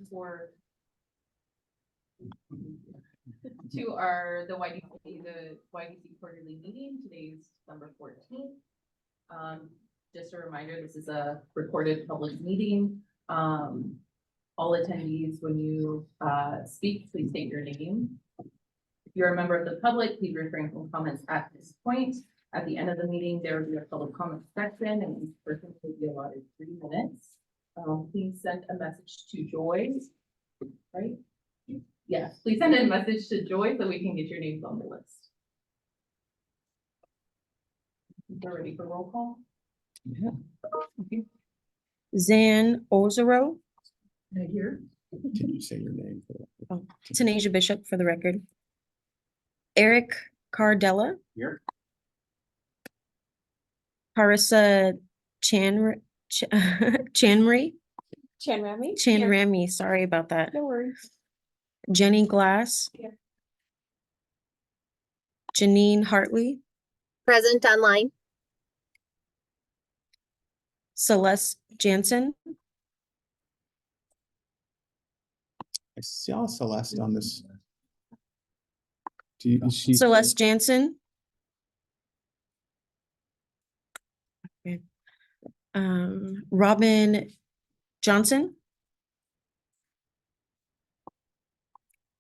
for the YDC quarterly meeting. Today's December 14th. Just a reminder, this is a recorded public meeting. All attendees, when you speak, please state your name. If you're a member of the public, please refrain from comments at this point. At the end of the meeting, there will be a public comment section, and each person will be allotted 3 minutes. Please send a message to Joy, right? Yes, please send a message to Joy so we can get your names on the list. We're ready for roll call. Yeah. Okay. Zan Ozero. Right here. Can you say your name? Oh, Tanasia Bishop for the record. Eric Cardella. Here. Carissa Chanramie. Chanramie. Chanramie. Sorry about that. No worries. Jenny Glass. Here. Janine Hartley. Present online. Celeste Jansen. I saw Celeste on this. Is she Celeste Jansen. Okay. Robin Johnson.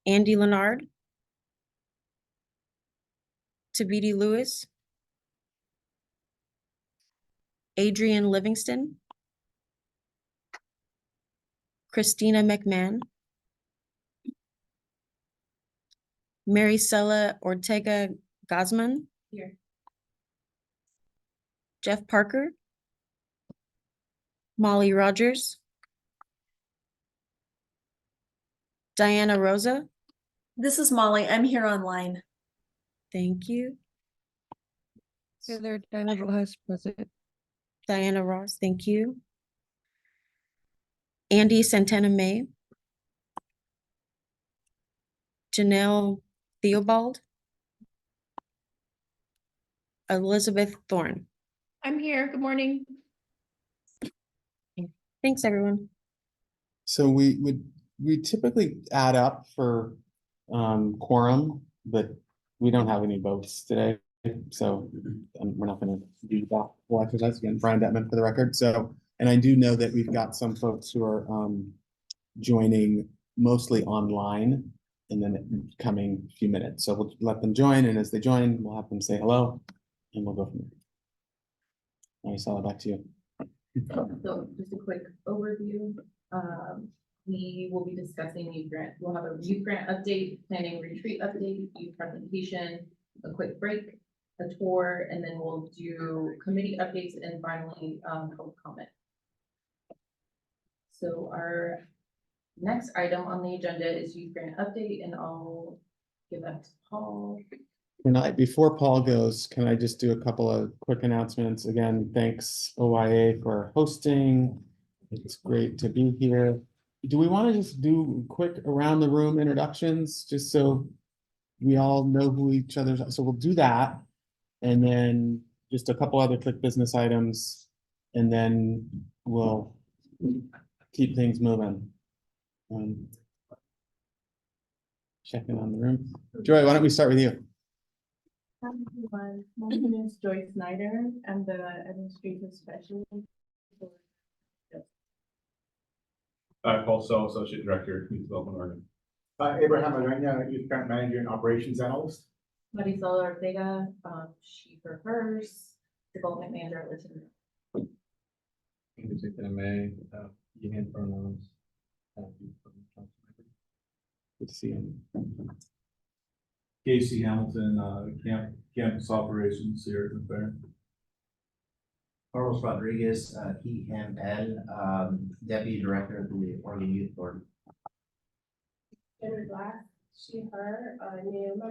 Andy Leonard. Tabiti Lewis. Adrian Livingston. Christina McMahon. Maricela Ortega Guzman. Here. Jeff Parker. Molly Rogers. Diana Rosa. This is Molly. I'm here online. Thank you. There, Diana Rojas present. Diana Ross, thank you. Andy Santana May. Janelle Theobald. Elizabeth Thorne. I'm here. Good morning. Thanks, everyone. So we typically add up for quorum, but we don't have any votes today. So we're not going to do that. We'll exercise again. Brian Detman for the record. So, and I do know that we've got some folks who are joining mostly online in the coming few minutes. So we'll let them join, and as they join, we'll have them say hello, and we'll go from there. Maricela, back to you. So just a quick overview. We will be discussing youth grant. We'll have a youth grant update, planning retreat update, youth presentation, a quick break, a tour, and then we'll do committee updates and finally public comment. So our next item on the agenda is youth grant update, and I'll give that to Paul. Before Paul goes, can I just do a couple of quick announcements? Again, thanks OIA for hosting. It's great to be here. Do we want to just do quick around the room introductions, just so we all know who each other's, so we'll do that. And then just a couple other quick business items, and then we'll keep things moving. Checking on the room. Joy, why don't we start with you? Hi everyone, my name is Joy Snyder. I'm the administrative specialist. Paul Sell, Associate Director, Community Development Oregon. Abraham Arena, Youth Grant Manager and Operations Analyst. Maricela Ortega, she, her, hers, Development Manager at Lieutenant. May, union pronouns. Good to see you. Casey Hamilton, campus operations here at the fair. Carlos Rodriguez, he, him, Deputy Director of the Oregon Youth Board. Jenny Black, she, her, name,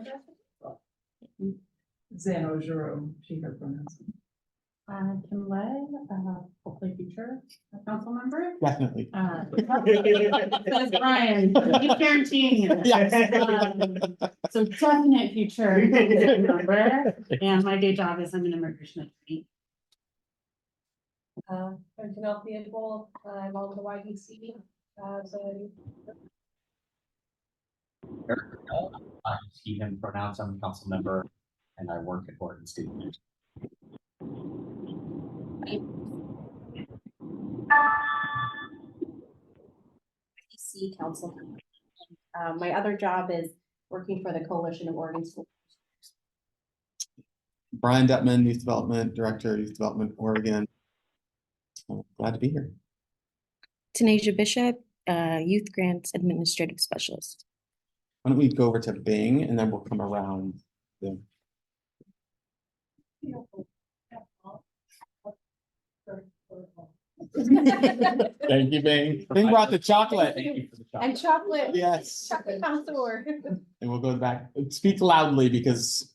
Zan Ozero, she, her pronouns. Kim Lay, hopefully future council member. Definitely. Says Brian, he's guaranteeing it. Yes. So definite future member, and my day job is I'm an immigration attorney. I'm Janelle Theobald, I'm on the YDC. He, him pronouns. I'm a council member and I work at Oregon State. PC council. My other job is working for the Coalition of Oregon Schools. Brian Detman, Youth Development Director, Youth Development Oregon. Glad to be here. Tanisha Bishop, Youth Grants Administrative Specialist. Why don't we go over to Bing and then we'll come around. the- Thank you, Bing. Bing brought the chocolate. And chocolate. Yes. Chocolate connoisseur. And we'll go back. Speak loudly because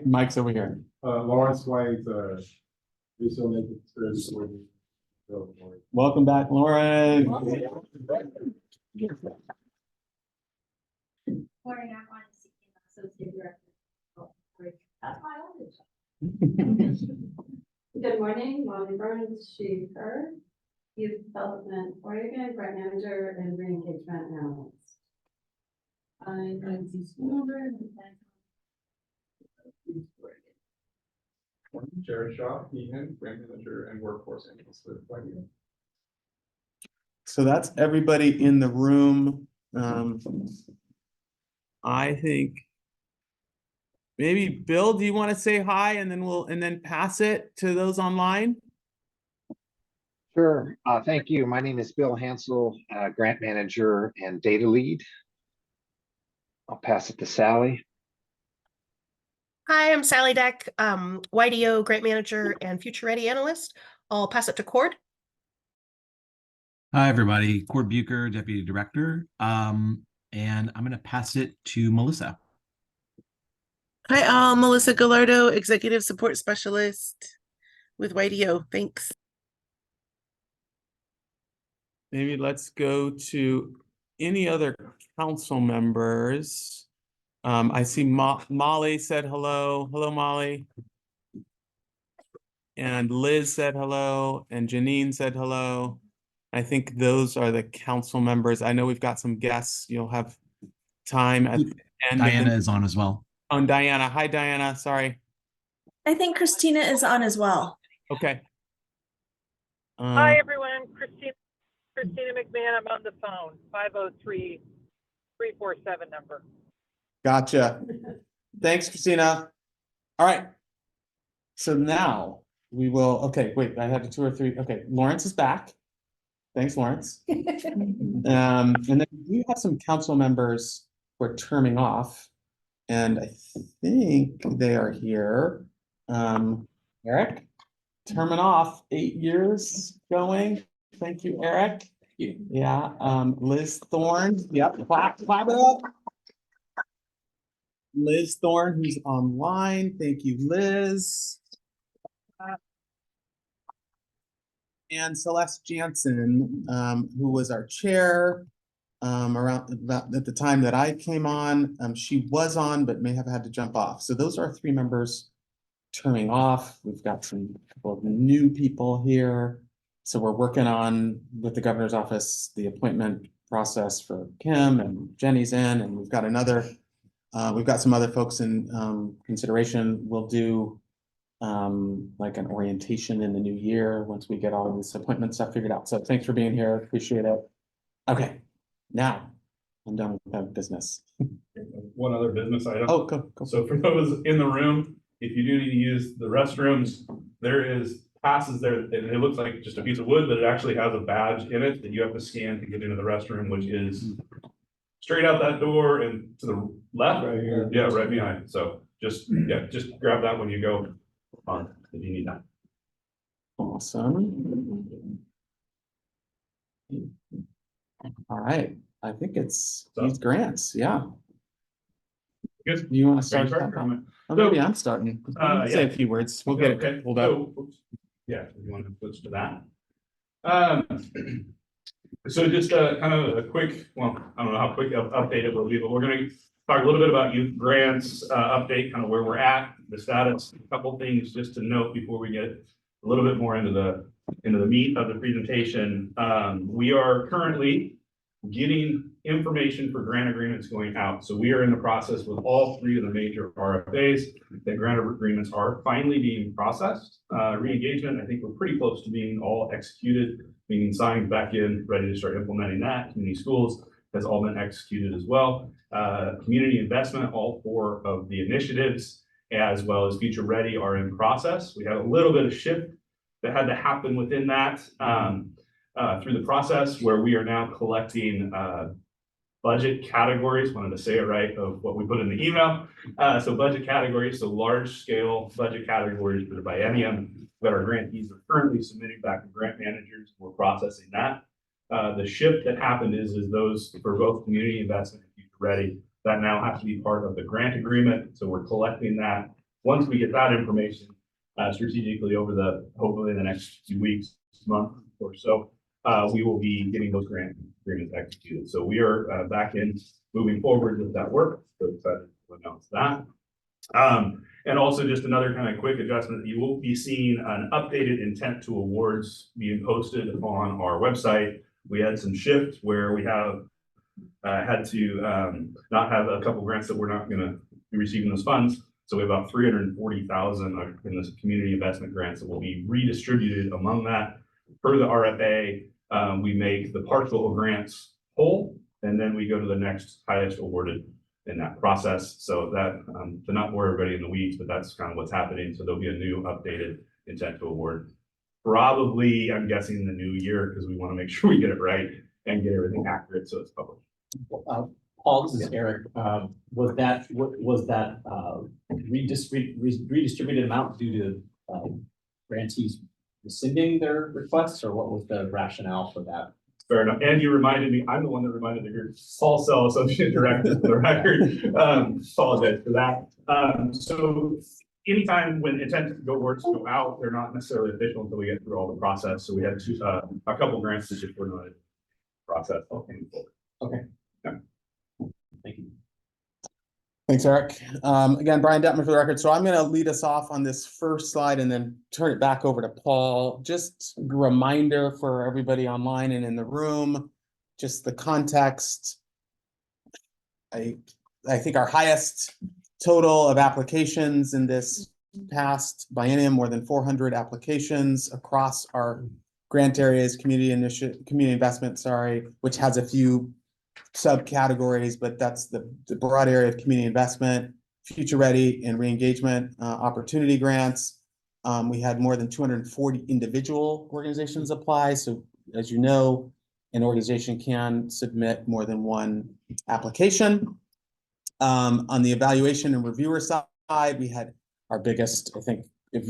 Mike's over here. Lawrence White, visual naked experience. Welcome back, Lauren. Morning, I'm on Associate Director. That's my own. Good morning, Molly Burns, she, her, Youth Development Oregon, Grant Manager and Re-engagement Analyst. I'm Nancy Schoonover. Jared Shaw, Egan, Grant Manager and Workforce Analyst with YDO. So that's everybody in the room. I think maybe Bill, do you want to say hi and then pass it to those online? Sure. Thank you. My name is Bill Hansel, Grant Manager and Data Lead. I'll pass it to Sally. Hi, I'm Sally Deck, YDO Grant Manager and Future Ready Analyst. I'll pass it to Cord. Hi, everybody. Cord Bucher, Deputy Director. And I'm going to pass it to Melissa. Hi, all. Melissa Gallardo, Executive Support Specialist with YDO. Thanks. Maybe let's go to any other council members. I see Molly said hello. Hello, Molly. And Liz said hello, and Janine said hello. I think those are the council members. I know we've got some guests. You'll have time at the end. Diana is on as well. Oh, Diana. Hi, Diana. Sorry. I think Christina is on as well. Okay. Hi, everyone. Christina McMahon. I'm on the phone. 503-347 number. Gotcha. Thanks, Christina. All right. So now we will, okay, wait, I had 2 or 3. Okay, Lawrence is back. Thanks, Lawrence. And then we have some council members who are terming off. And I think they are here. Eric, terming off, 8 years going. Thank you, Eric. Yeah, Liz Thorne. Yep, clap it up. Liz Thorne, who's online. Thank you, Liz. And Celeste Jansen, who was our chair around about at the time that I came on. She was on, but may have had to jump off. So those are our 3 members terming off. We've got some couple of new people here. So we're working on, with the governor's office, the appointment process for Kim, and Jenny's in, and we've got some other folks in consideration. We'll do like an orientation in the new year once we get all of this appointment stuff figured out. So thanks for being here. Appreciate it. Okay, now I'm done with that business. One other business item. Oh, go. So for those in the room, if you do need to use the restrooms, there is passes there, and it looks like just a piece of wood, but it actually has a badge in it that you have to scan to get into the restroom, which is straight out that door and to the left. Right here. Yeah, right behind. So just grab that when you go on if you need that. Awesome. All right. I think it's these grants. Yeah. Good. You want to start? Oh, maybe I'm starting. Say a few words. We'll get it pulled up. Yeah, if you want to switch to that. So just kind of a quick, well, I don't know how quick update it will be, but we're going to talk a little bit about youth grants update, kind of where we're at, the status, a couple things just to note before we get a little bit more into the into the meat of the presentation, we are currently getting information for grant agreements going out. So we are in the process with all three of the major RFAs. The grant agreements are finally being processed. Re-engagement, I think we're pretty close to being all executed, meaning signed back in, ready to start implementing that. Community schools has all been executed as well. Community investment, all four of the initiatives, as well as Future Ready, are in process. We had a little bit of shift that had to happen within that through the process, where we are now collecting budget categories, wanted to say it right, of what we put in the email. So budget categories, so large scale budget categories for the biennium that our grantees are currently submitting back to grant managers. We're processing that. The shift that happened is those for both community investment and Future Ready, that now has to be part of the grant agreement. So we're collecting that. Once we get that information strategically over hopefully in the next few weeks, month or so, we will be getting those grant agreements executed. So we are back in moving forward with that work. So excited to announce that. And also just another kind of quick adjustment, you will be seeing an updated intent to awards being posted on our website. We had some shift where we have had to not have a couple grants that we're not going to be receiving those funds. So we have about 340,000 in this community investment grants that will be redistributed among that. Per the RFA, we make the partial grants whole, and then we go to the next highest awarded in that process. So that, to not bore everybody in the weeds, but that's kind of what's happening. So there'll be a new updated intent to award. Probably, I'm guessing the new year, because we want to make sure we get it right and get everything accurate so it's public. Paul, this is Eric. Was that redistributed amount due to grantees rescinding their requests, or what was the rationale for that? Fair enough. And you reminded me, I'm the one that reminded the group, Paul Sell, Associate Director for the record. Apologize for that. So anytime when intent to awards go out, they're not necessarily official until we get through all the process. So we had a couple grants that just were not in process. Okay. Yeah. Thank you. Thanks, Eric. Again, Brian Detmer for the record. So I'm going to lead us off on this first slide and then turn it back over to Paul. Just a reminder for everybody online and in the room, just the context. I think our highest total of applications in this past biennium, more than 400 applications across our grant areas, community investment, which has a few subcategories, but that's the broad area of community investment, Future Ready, and re-engagement opportunity grants. We had more than 240 individual organizations apply. So as you know, an organization can submit more than one application. On the evaluation and reviewer side, we had our biggest, I think,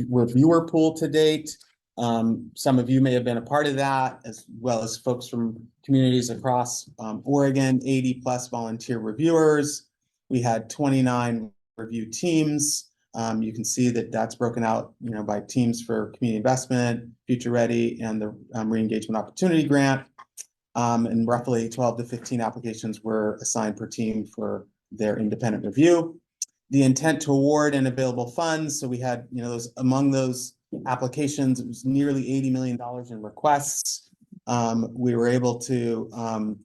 reviewer pool to date. Some of you may have been a part of that, as well as folks from communities across Oregon, 80 plus volunteer reviewers. We had 29 review teams. You can see that that's broken out, by teams for community investment, Future Ready, and the re-engagement opportunity grant. And roughly 12 to 15 applications were assigned per team for their independent review. The intent to award and available funds. So we had, among those applications, it was nearly $80 million in requests. We were able to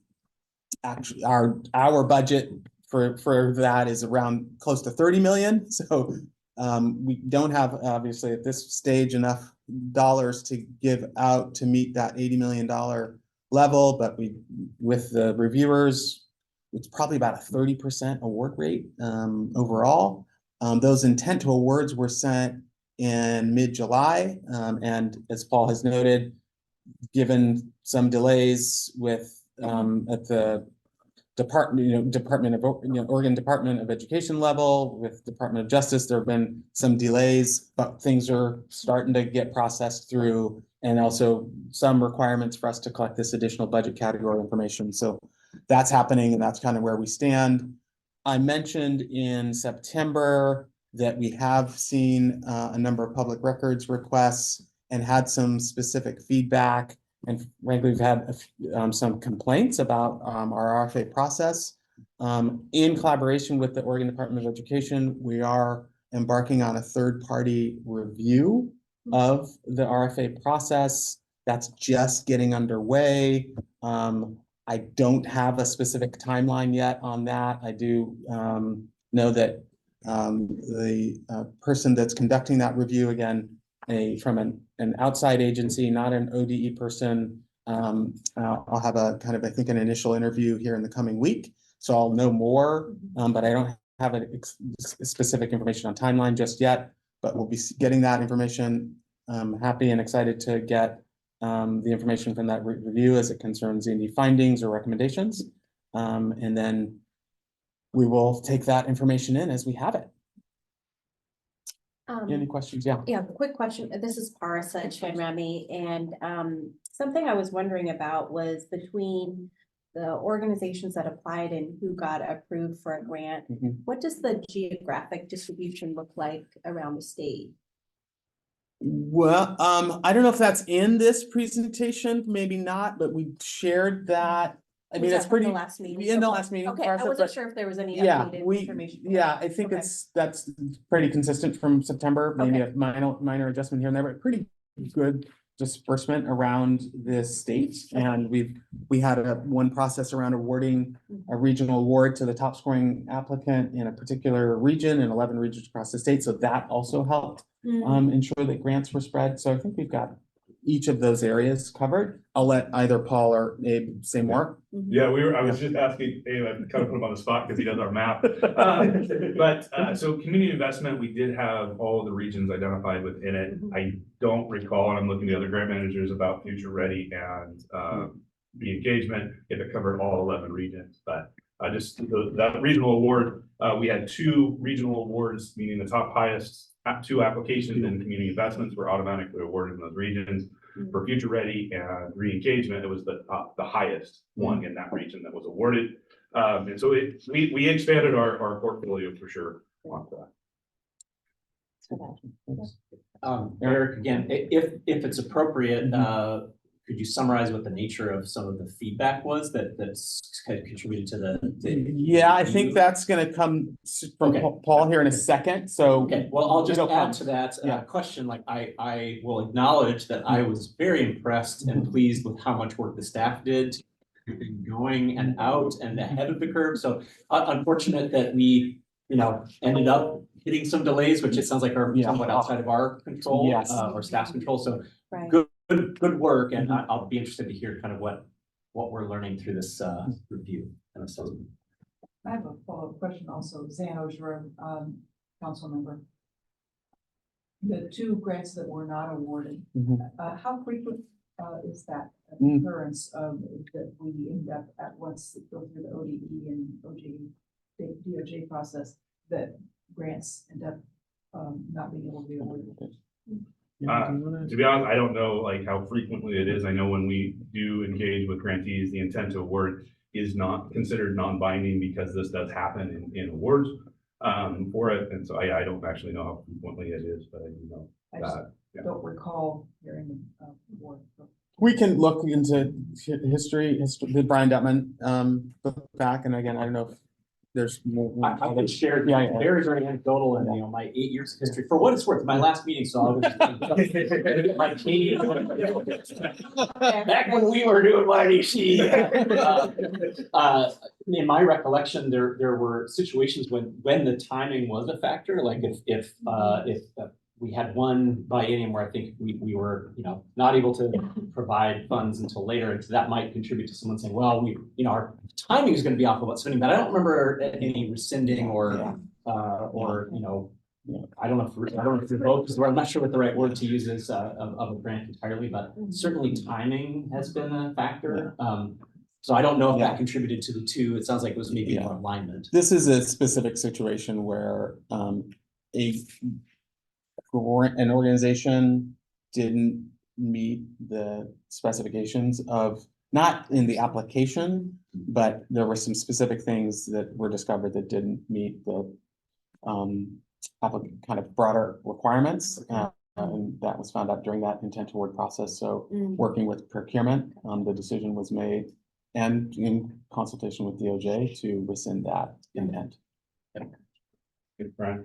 actually our budget for that is around close to 30 million. So we don't have, obviously at this stage, enough dollars to give out to meet that $80 million level, but with the reviewers, it's probably about a 30% award rate overall. Those intent to awards were sent in mid-July, and as Paul has noted, given some delays with at the Oregon Department of Education level, with Department of Justice, there have been some delays, but things are starting to get processed through, and also some requirements for us to collect this additional budget category information. So that's happening, and that's kind of where we stand. I mentioned in September that we have seen a number of public records requests and had some specific feedback. And frankly, we've had some complaints about our RFA process. In collaboration with the Oregon Department of Education, we are embarking on a third-party review of the RFA process. That's just getting underway. I don't have a specific timeline yet on that. I do know that the person that's conducting that review, again, from an outside agency, not an ODE person. I'll have a kind of, I think, an initial interview here in the coming week. So I'll know more, but I don't have a specific information on timeline just yet, but we'll be getting that information. Happy and excited to get the information from that review as it concerns any findings or recommendations. And then we will take that information in as we have it. Any questions? Yeah. Yeah, quick question. This is Parasa Chenrami, and something I was wondering about was between the organizations that applied and who got approved for a grant. What does the geographic distribution look like around the state? Well, I don't know if that's in this presentation, maybe not, but we shared that. I mean, Was it's that from the pretty last meeting? in the Okay. last meeting. Okay, I Parsa, wasn't but sure if there was any yeah, updated information. yeah, I think Okay. that's pretty consistent from September, maybe Okay. a minor adjustment here and there, but pretty good disbursement around this state. And we had one process around awarding a regional award to the top scoring applicant in a particular region in 11 regions across the state. So that also helped ensure that grants were spread. So I think we've got each of those areas covered. I'll let either Paul or Abe say more. Yeah, I was just asking, Abe, I kind of put him on the spot because he does our math. So community investment, we did have all of the regions identified within it. I don't recall, and I'm looking to the other grant managers about Future Ready and the engagement, if it covered all 11 regions, but that regional award, we had 2 regional awards, meaning the top highest 2 applications in community investments were automatically awarded in those regions. For Future Ready and re-engagement, it was the highest one in that region that was awarded. And so we expanded our portfolio for sure on that. Eric, again, if it's appropriate, could you summarize what the nature of some of the feedback was that's kind of contributed to the Yeah, I think that's gonna come from Paul here in a second, so. Okay, well, I'll just it'll add come. to that Yeah. question, like I will acknowledge that I was very impressed and pleased with how much work the staff did going and out and ahead of the curve. So unfortunate that we, ended up hitting some delays, which it sounds like are somewhat outside of our control, Yes. or staff's control. So Right. good work, and I'll be interested to hear kind of what we're learning through this review and assessment. I have a follow-up question also, Zan Ogeron, council member. The 2 grants that were not awarded, how frequent is that occurrence that we end up at once go through the ODE and DOJ process, that grants end up not being able to be awarded? To be honest, I don't know like how frequently it is. I know when we do engage with grantees, the intent to award is not considered non-binding because this does happen in awards for it. And so I don't actually know how frequently it is, but I do know that. Don't recall hearing the award. We can look into history, the Brian Detman book back, and again, I don't know if there's more. I can share Yeah. very anecdotal and my 8 years of history for what it's worth. My last meeting, so I was just my team back when we were doing YDC. In my recollection, there were situations when the timing was a factor. Like if we had one biennium where I think we were not able to provide funds until later, and so that might contribute to someone saying, well, our timing is going to be off about spending, but I don't remember any rescinding or I don't know if revoke, because I'm not sure what the right word to use is of a grant entirely, but certainly timing has been a factor. So I don't know if that contributed to the 2. It sounds like it was maybe more alignment. This is a specific situation where an organization didn't meet the specifications of, not in the application, but there were some specific things that were discovered that didn't meet the kind of broader requirements. And that was found out during that intent to award process. So working with procurement, the decision was made and in consultation with DOJ to rescind that intent. Good, Brian.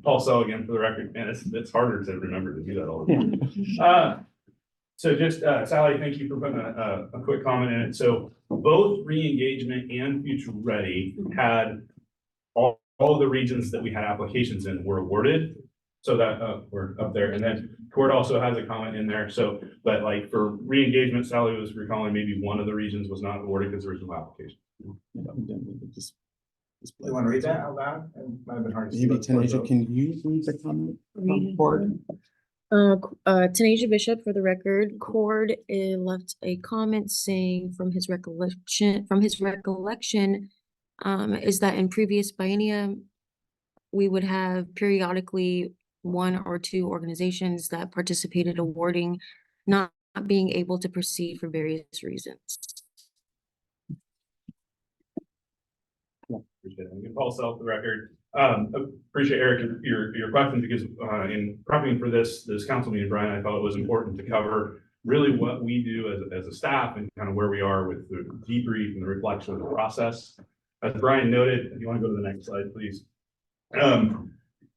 Paul Sell again for the record, man, it's harder to remember to do that all the time. So just, Sally, thank you for putting a quick comment in it. So both re-engagement and Future Ready had all of the regions that we had applications in were awarded. So that, we're up there. And then Court also has a comment in there. So, but like for re-engagement, Sally was recalling maybe one of the regions was not awarded because there was no application. You want to read that out loud? It might have been hard to see. Maybe Tanisha, can you read the comment from Court? Tanisha Bishop, for the record, Cord left a comment saying from his recollection, is that in previous biennia, we would have periodically one or two organizations that participated awarding, not being able to proceed for various reasons. Appreciate it. And also off the record, appreciate Eric, your question, because in prepping for this council meeting, Brian, I thought it was important to cover really what we do as a staff and kind of where we are with the debrief and the reflection of the process. As Brian noted, if you want to go to the next slide, please.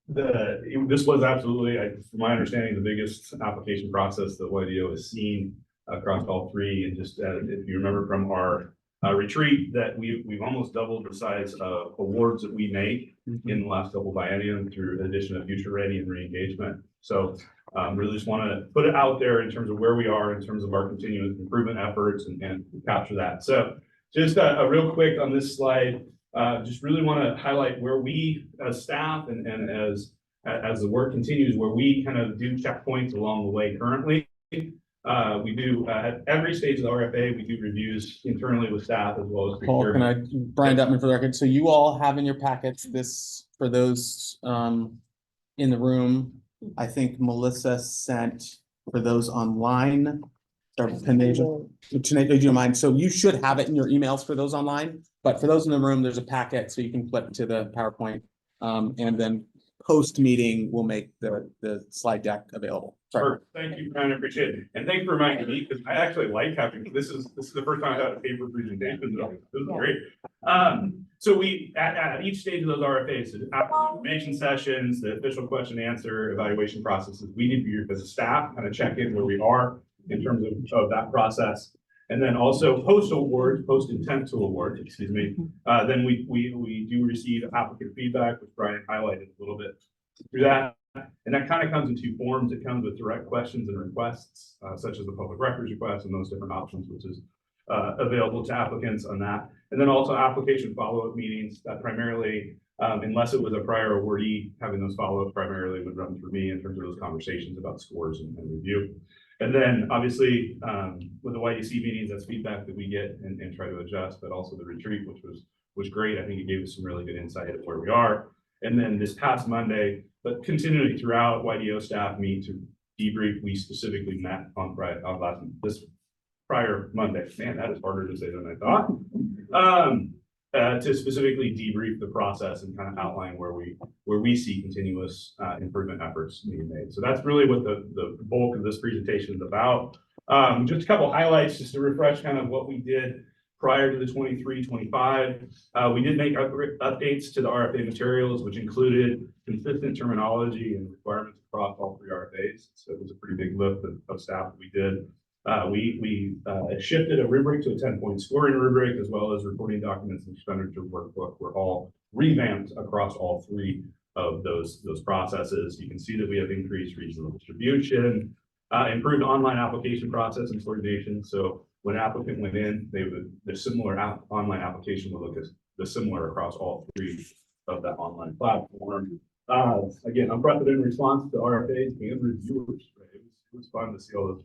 This was absolutely, from my understanding, the biggest application process that YDO has seen across all three. And just if you remember from our retreat, that we've almost doubled the size of awards that we make in the last couple biennium through addition of Future Ready and re-engagement. So really just want to put it out there in terms of where we are in terms of our continuous improvement efforts and capture that. So just a real quick on this slide, just really want to highlight where we as staff and as the work continues, where we kind of do checkpoints along the way currently. We do at every stage of the RFA, we do reviews internally with staff as well as Paul, can I, Brian Duttman for the record. So you all have in your packets this, for those in the room, I think Melissa sent for those online. Tanisha, do you mind? So you should have it in your emails for those online, but for those in the room, there's a packet so you can flip to the PowerPoint. And then post meeting, we'll make the slide deck available. Sorry. Thank you, Brian. I appreciate it. And thanks for reminding me, because I actually like having, this is the first time I've had a paper presentation. So this is great. So we, at each stage of those RFAs, so information sessions, the official question answer, evaluation processes, we need to, as a staff, kind of check in where we are in terms of that process. And then also post intent to award, excuse me. Then we do receive applicant feedback, which Brian highlighted a little bit through that. And that kind of comes in two forms. It comes with direct questions and requests, such as the public records request and those different options, which is available to applicants on that. And then also application follow-up meetings that primarily, unless it was a prior awardee, having those follow-ups primarily would run through me in terms of those conversations about scores and review. And then obviously with the YDC meetings, that's feedback that we get and try to adjust, but also the retreat, which was great. I think it gave us some really good insight of where we are. And then this past Monday, but continually throughout, YDO staff meet to debrief. We specifically met on this prior Monday. Man, that is harder to say than I thought. To specifically debrief the process and kind of outline where we see continuous improvement efforts being made. So that's really what the bulk of this presentation is about. Just a couple highlights just to refresh kind of what we did prior to the 23-25. We did make updates to the RFA materials, which included consistent terminology and requirements across all three RFAs. So it was a pretty big lift of staff that we did. We shifted a rubric to a 10-point scoring rubric, as well as reporting documents and expenditure workbook were all revamped across all three of those processes. You can see that we have increased regional distribution, improved online application process and coordination. So when an applicant went in, the similar online application would look as similar across all three of that online platform. Again, unprecedented response to RFAs and reviewers. Right? It was fun to see all those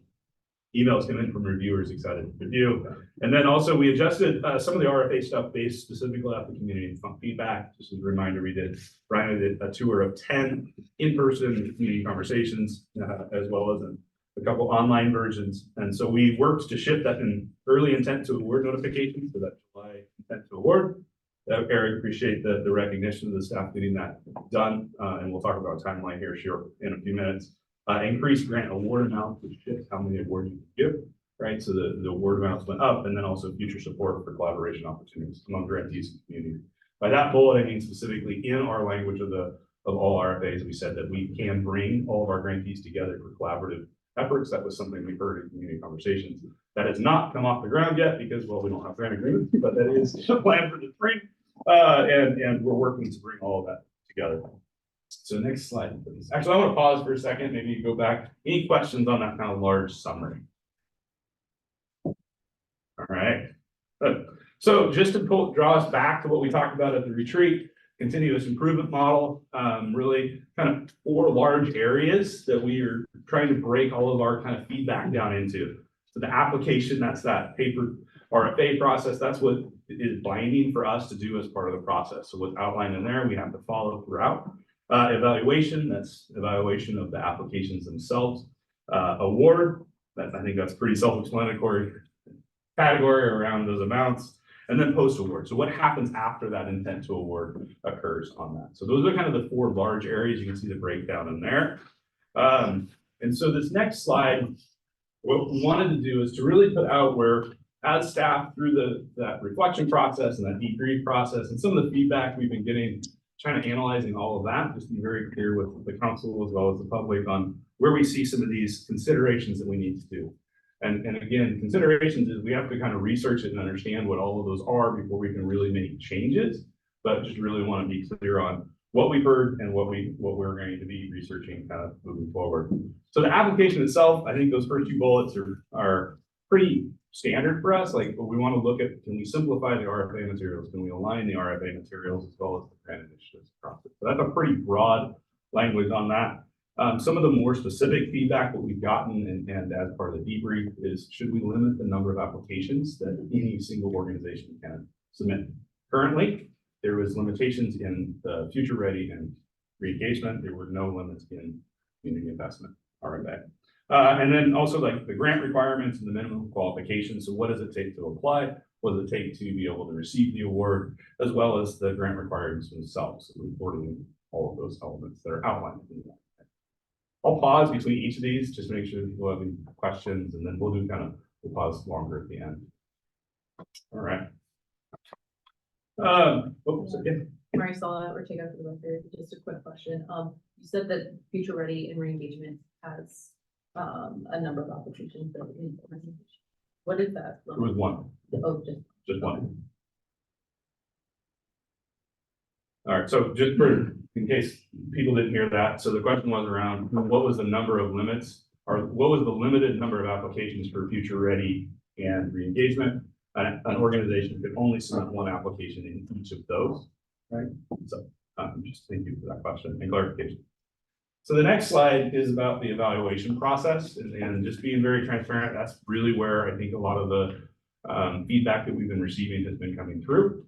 emails come in from reviewers excited to review. And then also we adjusted some of the RFA stuff based specifically off the community feedback. Just as a reminder, Brian did a tour of 10 in-person community conversations, as well as a couple online versions. And so we worked to shift that in early intent to award notification to that July intent to award. Eric, appreciate the recognition of the staff getting that done. And we'll talk about timeline here in a few minutes. Increased grant award amounts, which shifts how many awards you can give, right? So the award amounts went up, and then also future support for collaboration opportunities among grantees and community. By that bullet, I mean specifically in our language of all RFAs, we said that we can bring all of our grantees together for collaborative efforts. That was something we heard in community conversations. That has not come off the ground yet because, well, we don't have grant agreements, but that is a plan for the spring. And we're working to bring all of that together. So next slide, please. Actually, I want to pause for a second, maybe go back. Any questions on that kind of large summary? All right. Good. So just to draw us back to what we talked about at the retreat, continuous improvement model, really kind of 4 large areas that we are trying to break all of our kind of feedback down into. So the application, that's that paper RFA process, that's what is binding for us to do as part of the process. So what's outlined in there, we have to follow throughout. Evaluation, that's evaluation of the applications themselves. Award, I think that's pretty self-explanatory category around those amounts. And then post-award. So what happens after that intent to award occurs on that? So those are kind of the 4 large areas. You can see the breakdown in there. And so this next slide, what we wanted to do is to really put out where, as staff through that reflection process and that debrief process and some of the feedback we've been getting, trying to analyzing all of that, just be very clear with the council as well as the public on where we see some of these considerations that we need to do. And again, considerations is we have to kind of research it and understand what all of those are before we can really make changes. But just really want to be clear on what we've heard and what we're going to be researching kind of moving forward. So the application itself, I think those first 2 bullets are pretty standard for us. Like, but we want to look at, can we simplify the RFA materials? Can we align the RFA materials as well as the grant initiatives process? So that's a pretty broad language on that. Some of the more specific feedback that we've gotten and as part of the debrief is, should we limit the number of applications that any single organization can submit? Currently, there was limitations in the Future Ready and re-engagement. There were no limits in community investment, RFA. And then also like the grant requirements and the minimum qualifications. So what does it take to apply? What does it take to be able to receive the award, as well as the grant requirements themselves, so reporting all of those elements that are outlined in that. I'll pause between each of these just to make sure people have any questions, and then we'll pause longer at the end. All right. Marisol Ortega for the record, just a quick question. You said that Future Ready and re-engagement has a number of applications that in the presentation. What is that? It was 1. Oh, just 1. All right, so just in case people didn't hear that, so the question was around what was the number of limits, or what was the limited number of applications for Future Ready and re-engagement? An organization could only submit 1 application in each of those, right? So just thank you for that question and clarification. So the next slide is about the evaluation process, and just being very transparent. That's really where I think a lot of the feedback that we've been receiving has been coming through.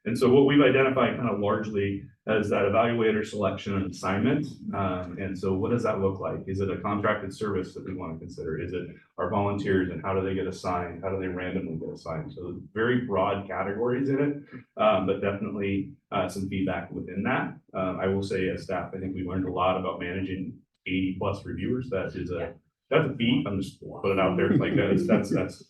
And so what we've identified kind of largely as that evaluator selection and assignment. And so what does that look like? Is it a contracted service that we want to consider? Is it our volunteers, and how do they get assigned? How do they randomly get assigned? So very broad categories in it, but definitely some feedback within that. I will say as staff, I think we learned a lot about managing 80+ reviewers. That's a feat. I'm just putting it out there. Like that's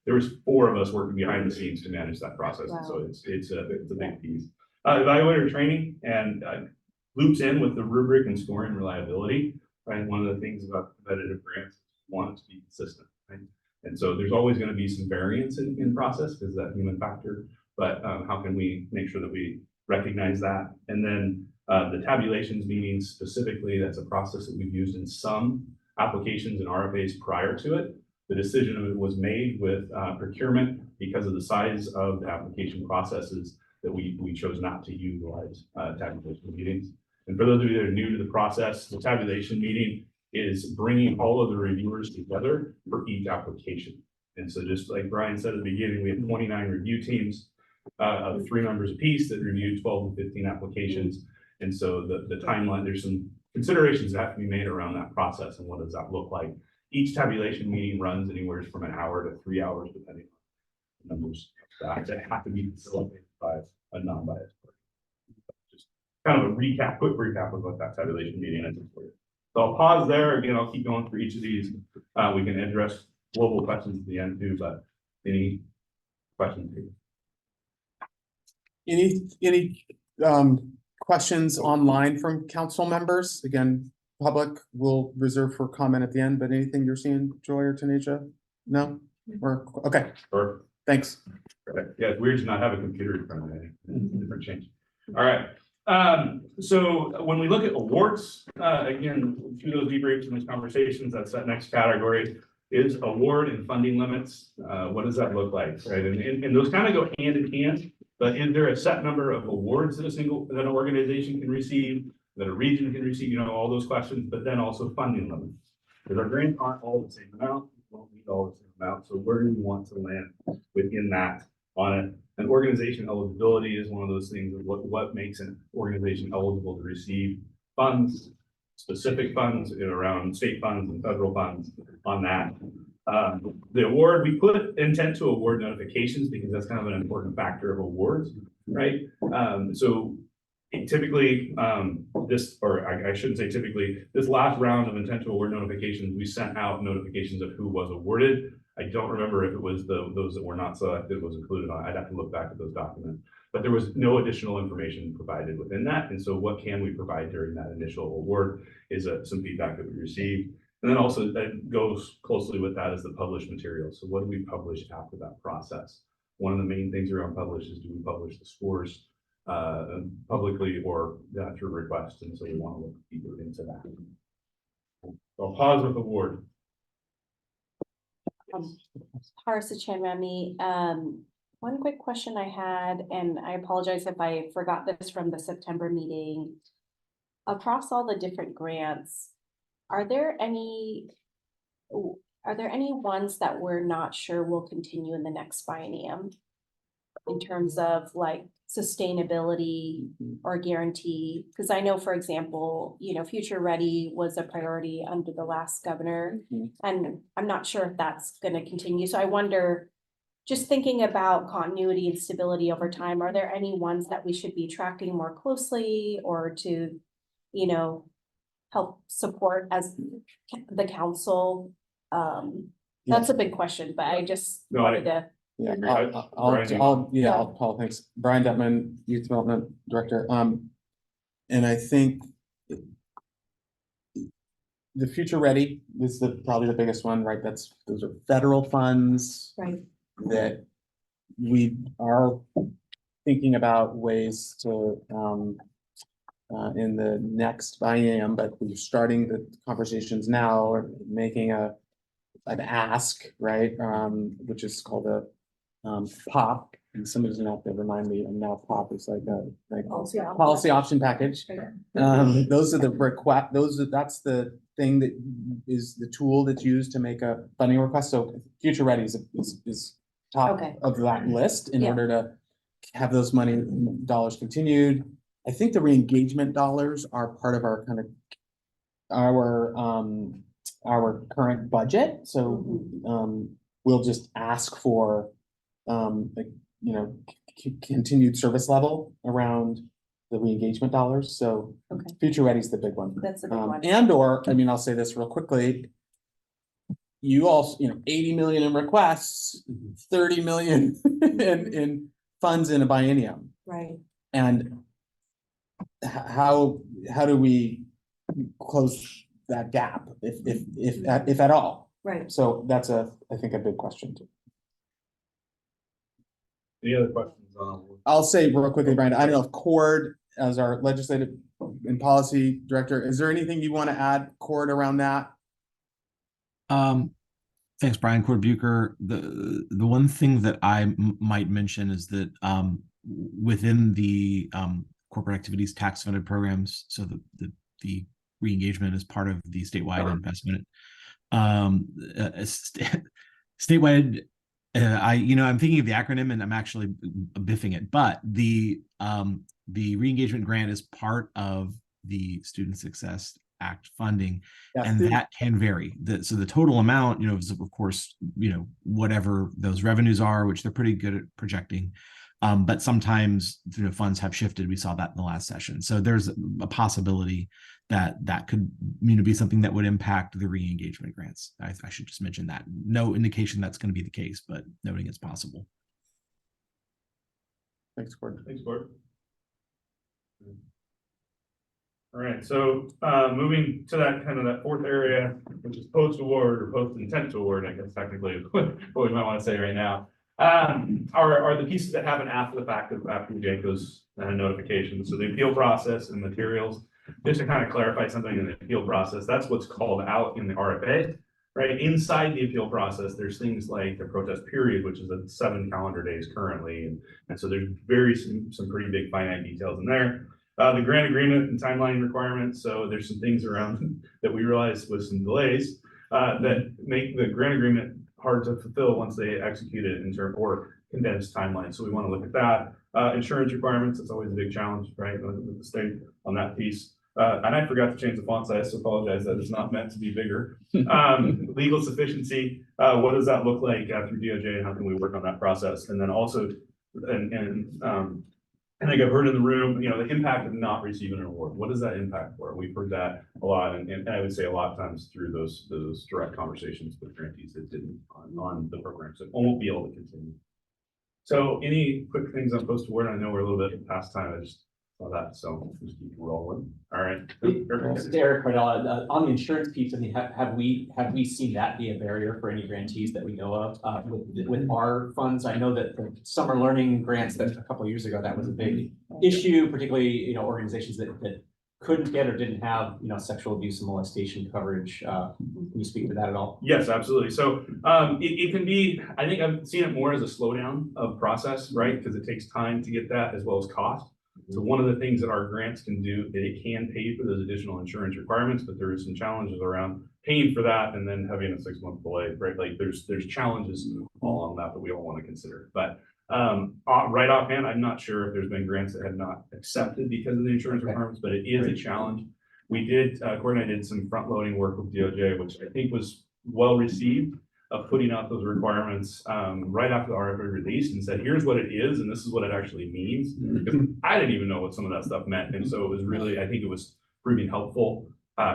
there was 4 of us working behind the scenes to manage that process. Wow. So it's a big piece. Evaluator training and loops in with the rubric and scoring reliability. Right, one of the things about competitive grants is we want it to be consistent. Right, and so there's always going to be some variance in process because that human factor. But how can we make sure that we recognize that? And then the tabulations meeting specifically, that's a process that we've used in some applications and RFAs prior to it. The decision was made with procurement because of the size of the application processes that we chose not to utilize tabulation meetings. And for those of you that are new to the process, the tabulation meeting is bringing all of the reviewers together for each application. And so just like Brian said at the beginning, we have 29 review teams of 3 members apiece that reviewed 12 to 15 applications. And so the timeline, there's some considerations that have to be made around that process and what does that look like. Each tabulation meeting runs anywhere from an hour to 3 hours, depending on the numbers that have to be facilitated by a non-biased person. Just kind of a quick recap of what that tabulation meeting is for you. So I'll pause there. Again, I'll keep going for each of these. We can address global questions at the end too, but any questions here? Any questions online from council members? Again, public we'll reserve for comment at the end, but anything you're seeing, Joy or Tanisha? No? Or, okay, Or, thanks. yeah, it's weird to not have a computer in front of me. It's a different change. All right. So when we look at awards, again, through those debriefs and these conversations, that's that next category is award and funding limits. What does that look like, right? And those kind of go hand in hand, but is there a set number of awards that that an organization can receive, that a region can receive, you know, all those questions, but then also funding limits. Because our grants aren't all the same amount, we won't need all the same amount. So where do we want to land within that on it? And organization eligibility is one of those things of what makes an organization eligible to receive funds, specific funds around state funds and federal funds on that. The award, we put intent to award notifications because that's kind of an important factor of awards, right? So typically, I shouldn't say typically, this last round of intent to award notifications, we sent out notifications of who was awarded. I don't remember if it was those that were not selected was included on. I'd have to look back at those documents, but there was no additional information provided within that. And so what can we provide during that initial award is some feedback that we received. And then also that goes closely with that is the published material. So what do we publish after that process? One of the main things around publish is, do we publish the scores publicly or through request? And so we want to look deeper into that. So I'll pause with award. Parsa Chanrami, one quick question I had, and I apologize if I forgot this from the September meeting. Across all the different grants, are there any ones that we're not sure will continue in the next biennium? In terms of like sustainability or guarantee? Because I know, for example, you know, Future Ready was a priority under the last governor, and I'm not sure if that's going to continue. So I wonder, just thinking about continuity and stability over time, are there any ones that we should be tracking more closely or to, you know, help support as the council? That's a big question, but I just wanted to. Yeah, Paul, thanks. Brian Detman, Youth Development Director. And I think the Future Ready is probably the biggest one, right? Those are federal funds. Right. That we are thinking about ways to, in the next biennium, but we're starting the conversations now, or making an ask, right? Which is called a POP, and somebody's gonna have to remind me, and now POP is like a policy option package. Those are the request, that's the thing that is the tool that's used to make a funding request. So Future Ready is top of that list in order to have those dollars continued. I think the re-engagement dollars are part of our kind of our current budget. So we'll just ask for continued service level around the re-engagement dollars. So Future Ready is the big one. That's the big one. And or, I mean, I'll say this real quickly. You also, 80 million in requests, 30 million in funds in a biennium. Right. And how do we close that gap if at all? Right. So that's I think a big question too. Any other questions? I'll say real quickly, Brian, I don't know if Cord, as our legislative and policy director, is there anything you want to add, Cord, around that? Thanks, Brian. Cord Bucher. The one thing that I might mention is that within the corporate activities tax funded programs, so the re-engagement is part of the statewide investment. Statewide. I'm thinking of the acronym and I'm actually biffing it, but the re-engagement grant is part of the Student Success Act funding, and that can vary. So the total amount, is of course, whatever those revenues are, which they're pretty good at projecting. But sometimes funds have shifted. We saw that in the last session. So there's a possibility that could be something that would impact the re-engagement grants. I should just mention that. No indication that's going to be the case, but noting it's possible. Thanks, Cord. Thanks, Cord. All right, so moving to that kind of that fourth area, which is post-award or post-intent to award, I guess technically what we might want to say right now, are the pieces that happen after the fact of after we get those notifications. So the appeal process and materials, just to kind of clarify something in the appeal process, that's what's called out in the RFA. Right, inside the appeal process, there's things like the protest period, which is at 7 calendar days currently. And so there's some pretty big finite details in there. The grant agreement and timeline requirements. So there's some things around that we realized with some delays that make the grant agreement hard to fulfill once they execute it in term or condensed timeline. So we want to look at that. Insurance requirements, it's always a big challenge, right, with the state on that piece. And I forgot to change the font size, so apologize, that is not meant to be bigger. Legal sufficiency, what does that look like through DOJ, and how can we work on that process? And then also, I think I've heard in the room, you know, the impact of not receiving an award. What does that impact for? We've heard that a lot, and I would say a lot of times through those direct conversations with grantees that didn't on the program, so it won't be able to continue. So any quick things on post-award? I know we're a little bit past time. I just saw that, so just keep rolling. All right. This is Eric Cardella. On the insurance piece, I mean, have we seen that be a barrier for any grantees that we know of with our funds? I know that the summer learning grants that a couple of years ago, that was a big issue, particularly, you know, organizations that couldn't get or didn't have, you know, sexual abuse and molestation coverage. Can you speak to that at all? Yes, absolutely. So it can be, I think I've seen it more as a slowdown of process, right? Because it takes time to get that as well as cost. So one of the things that our grants can do, it can pay for those additional insurance requirements, but there are some challenges around paying for that and then having a 6-month delay, right? Like there's challenges all on that we all want to consider. But right offhand, I'm not sure if there's been grants that have not accepted because of the insurance requirements, but it is a challenge. We did, Cory and I did some front loading work with DOJ, which I think was well received, of putting out those requirements right after the RFA released and said, here's what it is, and this is what it actually means. Because I didn't even know what some of that stuff meant. And so it was really, I think it was proving helpful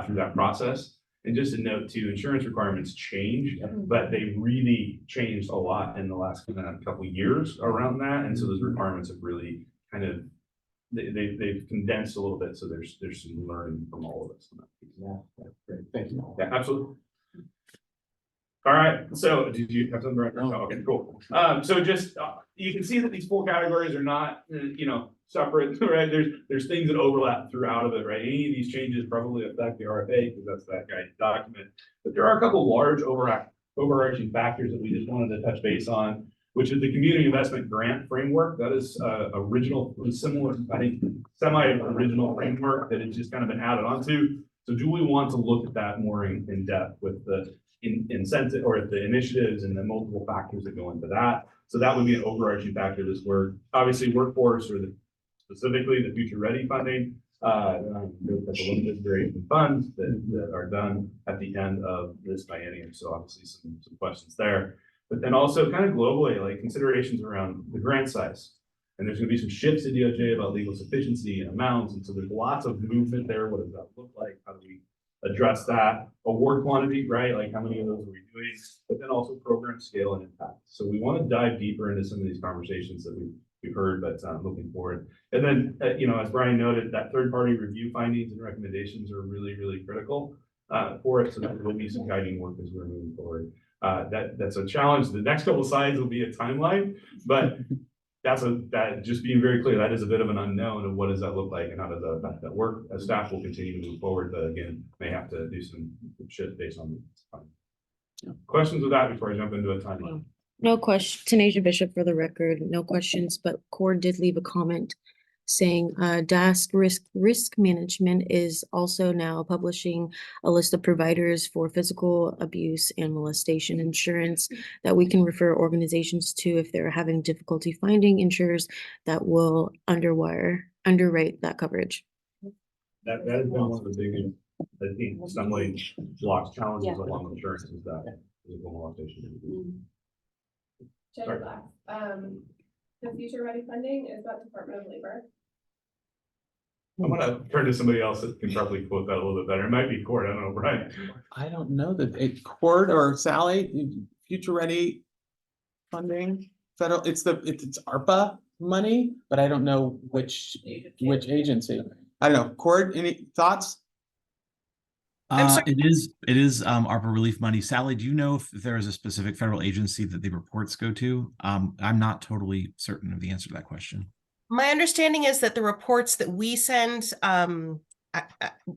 through that process. And just a note too, insurance requirements change, but they really changed a lot in the last couple of years around that. And so those requirements have really kind of, they've condensed a little bit. So there's some learning from all of us. Yeah, great. Thank you. Yeah, absolutely. All right, so did you have something right now? Oh, okay, cool. So just, you can see that these 4 categories are not, you know, separate, right? There's things that overlap throughout of it, right? Any of these changes probably affect the RFA because that's that guided document. But there are a couple large overarching factors that we just wanted to touch base on, which is the community investment grant framework. That is original, similar, I think, semi-original framework that has just kind of been added onto. So do we want to look at that more in depth with the incentive or the initiatives and the multiple factors that go into that? So that would be an overarching factor. This word, obviously workforce or specifically the future ready funding, the limited duration funds that are done at the end of this biennium. So obviously some questions there, but then also kind of globally, like considerations around the grant size. And there's going to be some shifts at DOJ about legal sufficiency and amounts. And so there's lots of movement there. What does that look like? How do we address that? Award quantity, right? Like how many of those are we doing? But then also program scale and impact. So we want to dive deeper into some of these conversations that we've heard, but looking forward. And then, you know, as Brian noted, that third-party review findings and recommendations are really, really critical for it. So that will be some guiding work as we're moving forward. That's a challenge. The next couple of slides will be a timeline, but that just being very clear, that is a bit of an unknown of what does that look like and how does that affect that work. As staff will continue to move forward, but again, may have to do some shit based on questions with that before I jump into a timeline. No question. Tanasia Bishop for the record, no questions, but Cord did leave a comment saying DASC risk management is also now publishing a list of providers for physical abuse and molestation insurance that we can refer organizations to if they're having difficulty finding insurers that will underwrite that coverage. That has been one of the big, I think, in some ways, blocks challenges along insurance is that physical molestation. Jenny Black, the future ready funding is that Department of Labor. I'm gonna turn to somebody else that can probably quote that a little bit better. It might be Cord. I don't know, Brian. I don't know that it Cord or Sally, future ready funding, federal, it's ARPA money, but I don't know which agency. I don't know, Cord, any thoughts? It is ARPA relief money. Sally, do you know if there is a specific federal agency that the reports go to? I'm not totally certain of the answer to that question. My understanding is that the reports that we send, I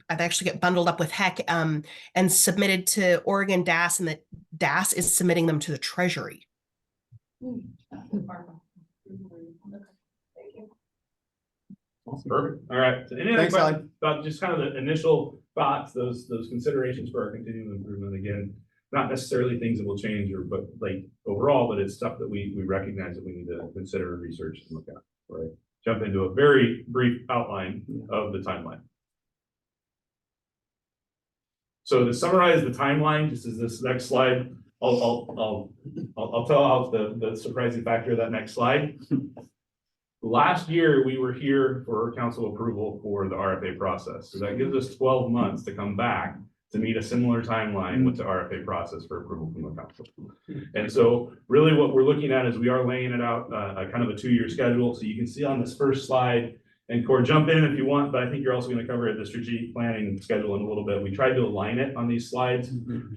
actually get bundled up with HEC, and submitted to Oregon DAS, and that DAS is submitting them to the Treasury. Perfect. All right. So any other Thanks, Sally. questions about just kind of the initial thoughts, those considerations for our continuing improvement? Again, not necessarily things that will change but like overall, but it's stuff that we recognize that we need to consider and research and look at. Right. Jump into a very brief outline of the timeline. So to summarize the timeline, just as this next slide, I'll tell out the surprising factor of that next slide. Last year, we were here for council approval for the RFA process. So that gives us 12 months to come back to meet a similar timeline with the RFA process for approval from the council. And so really what we're looking at is we are laying it out a kind of a 2-year schedule. So you can see on this first slide, and Cord, jump in if you want, but I think you're also going to cover the strategic planning schedule in a little bit. We tried to align it on these slides,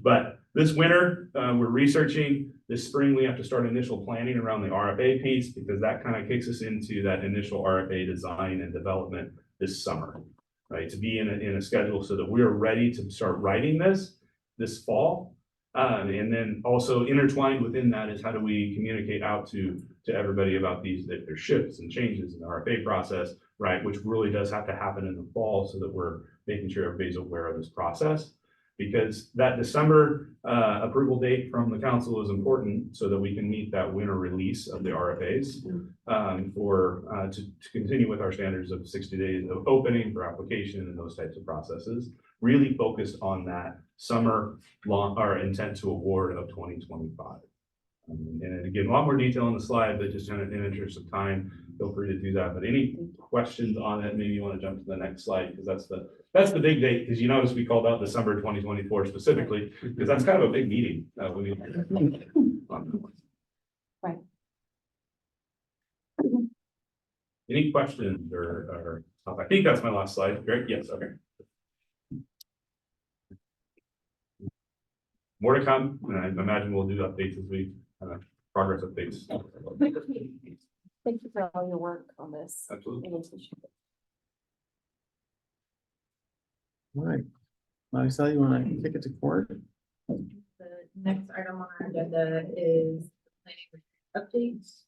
but this winter, we're researching. This spring, we have to start initial planning around the RFA piece because that kind of kicks us into that initial RFA design and development this summer, right? To be in a schedule so that we're ready to start writing this fall. And then also intertwined within that is how do we communicate out to everybody about their shifts and changes in the RFA process, right? Which really does have to happen in the fall so that we're making sure everybody's aware of this process. Because that December approval date from the council is important so that we can meet that winter release of the RFAs to continue with our standards of 60 days of opening for application and those types of processes, really focused on that summer our intent to award of 2025. And again, a lot more detail on the slide, but just in interest of time, feel free to do that. But any questions on it, maybe you want to jump to the next slide because that's the big date, because you notice we called out December 2024 specifically, because that's kind of a big meeting. Right. Any questions or I think that's my last slide. Great. Yes. Okay. More to come. And I imagine we'll do updates as we progress updates. Thank you for all your work on this. Absolutely. All right. Maricel, you want to kick it to Cord? The next item on our agenda is planning updates.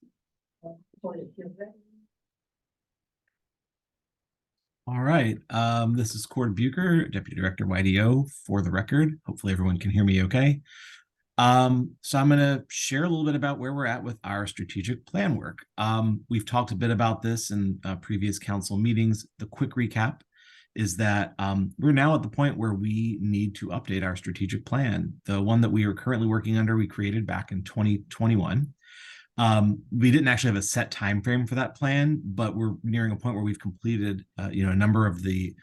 All right. This is Cord Bucher, Deputy Director YDO, for the record. Hopefully everyone can hear me okay. So I'm going to share a little bit about where we're at with our strategic plan work. We've talked a bit about this in previous council meetings. The quick recap is that we're now at the point where we need to update our strategic plan. The one that we are currently working under, we created back in 2021. We didn't actually have a set time frame for that plan, but we're nearing a point where we've completed a number of the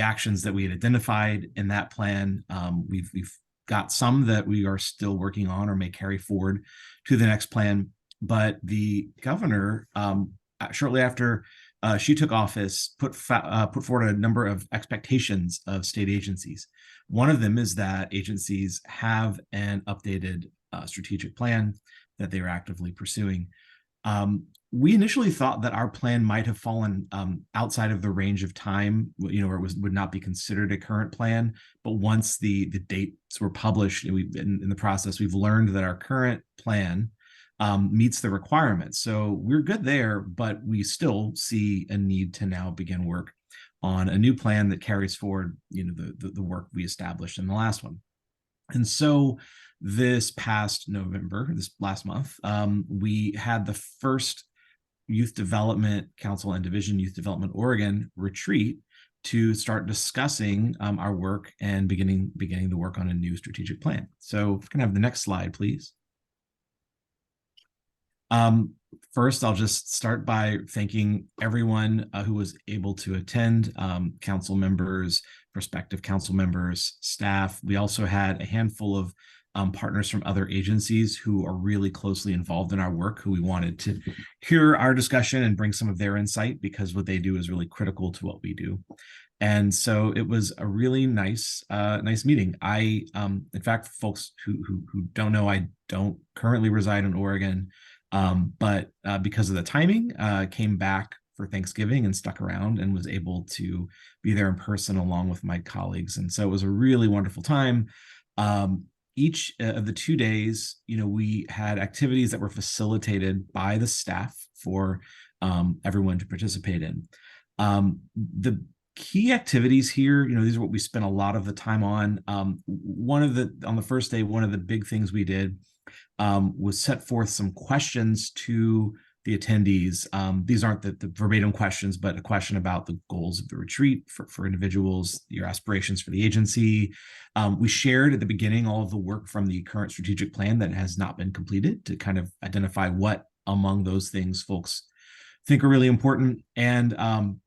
actions that we had identified in that plan. We've got some that we are still working on or may carry forward to the next plan. But the governor, shortly after she took office, put forward a number of expectations of state agencies. One of them is that agencies have an updated strategic plan that they are actively pursuing. We initially thought that our plan might have fallen outside of the range of time, where it would not be considered a current plan. But once the dates were published, and in the process, we've learned that our current plan meets the requirements. So we're good there, but we still see a need to now begin work on a new plan that carries forward, the work we established in the last one. And so this past November, this last month, we had the first Youth Development Council and Division Youth Development Oregon retreat to start discussing our work and beginning the work on a new strategic plan. So if we can have the next slide, please. First, I'll just start by thanking everyone who was able to attend, council members, prospective council members, staff. We also had a handful of partners from other agencies who are really closely involved in our work, who we wanted to hear our discussion and bring some of their insight, because what they do is really critical to what we do. And so it was a really nice meeting. In fact, folks who don't know, I don't currently reside in Oregon, but because of the timing, came back for Thanksgiving and stuck around and was able to be there in person along with my colleagues. And so it was a really wonderful time. Each of the 2 days, we had activities that were facilitated by the staff for everyone to participate in. The key activities here, these are what we spent a lot of the time on. On the first day, one of the big things we did was set forth some questions to the attendees. These aren't the verbatim questions, but a question about the goals of the retreat for individuals, your aspirations for the agency. We shared at the beginning all of the work from the current strategic plan that has not been completed to kind of identify what among those things folks think are really important. And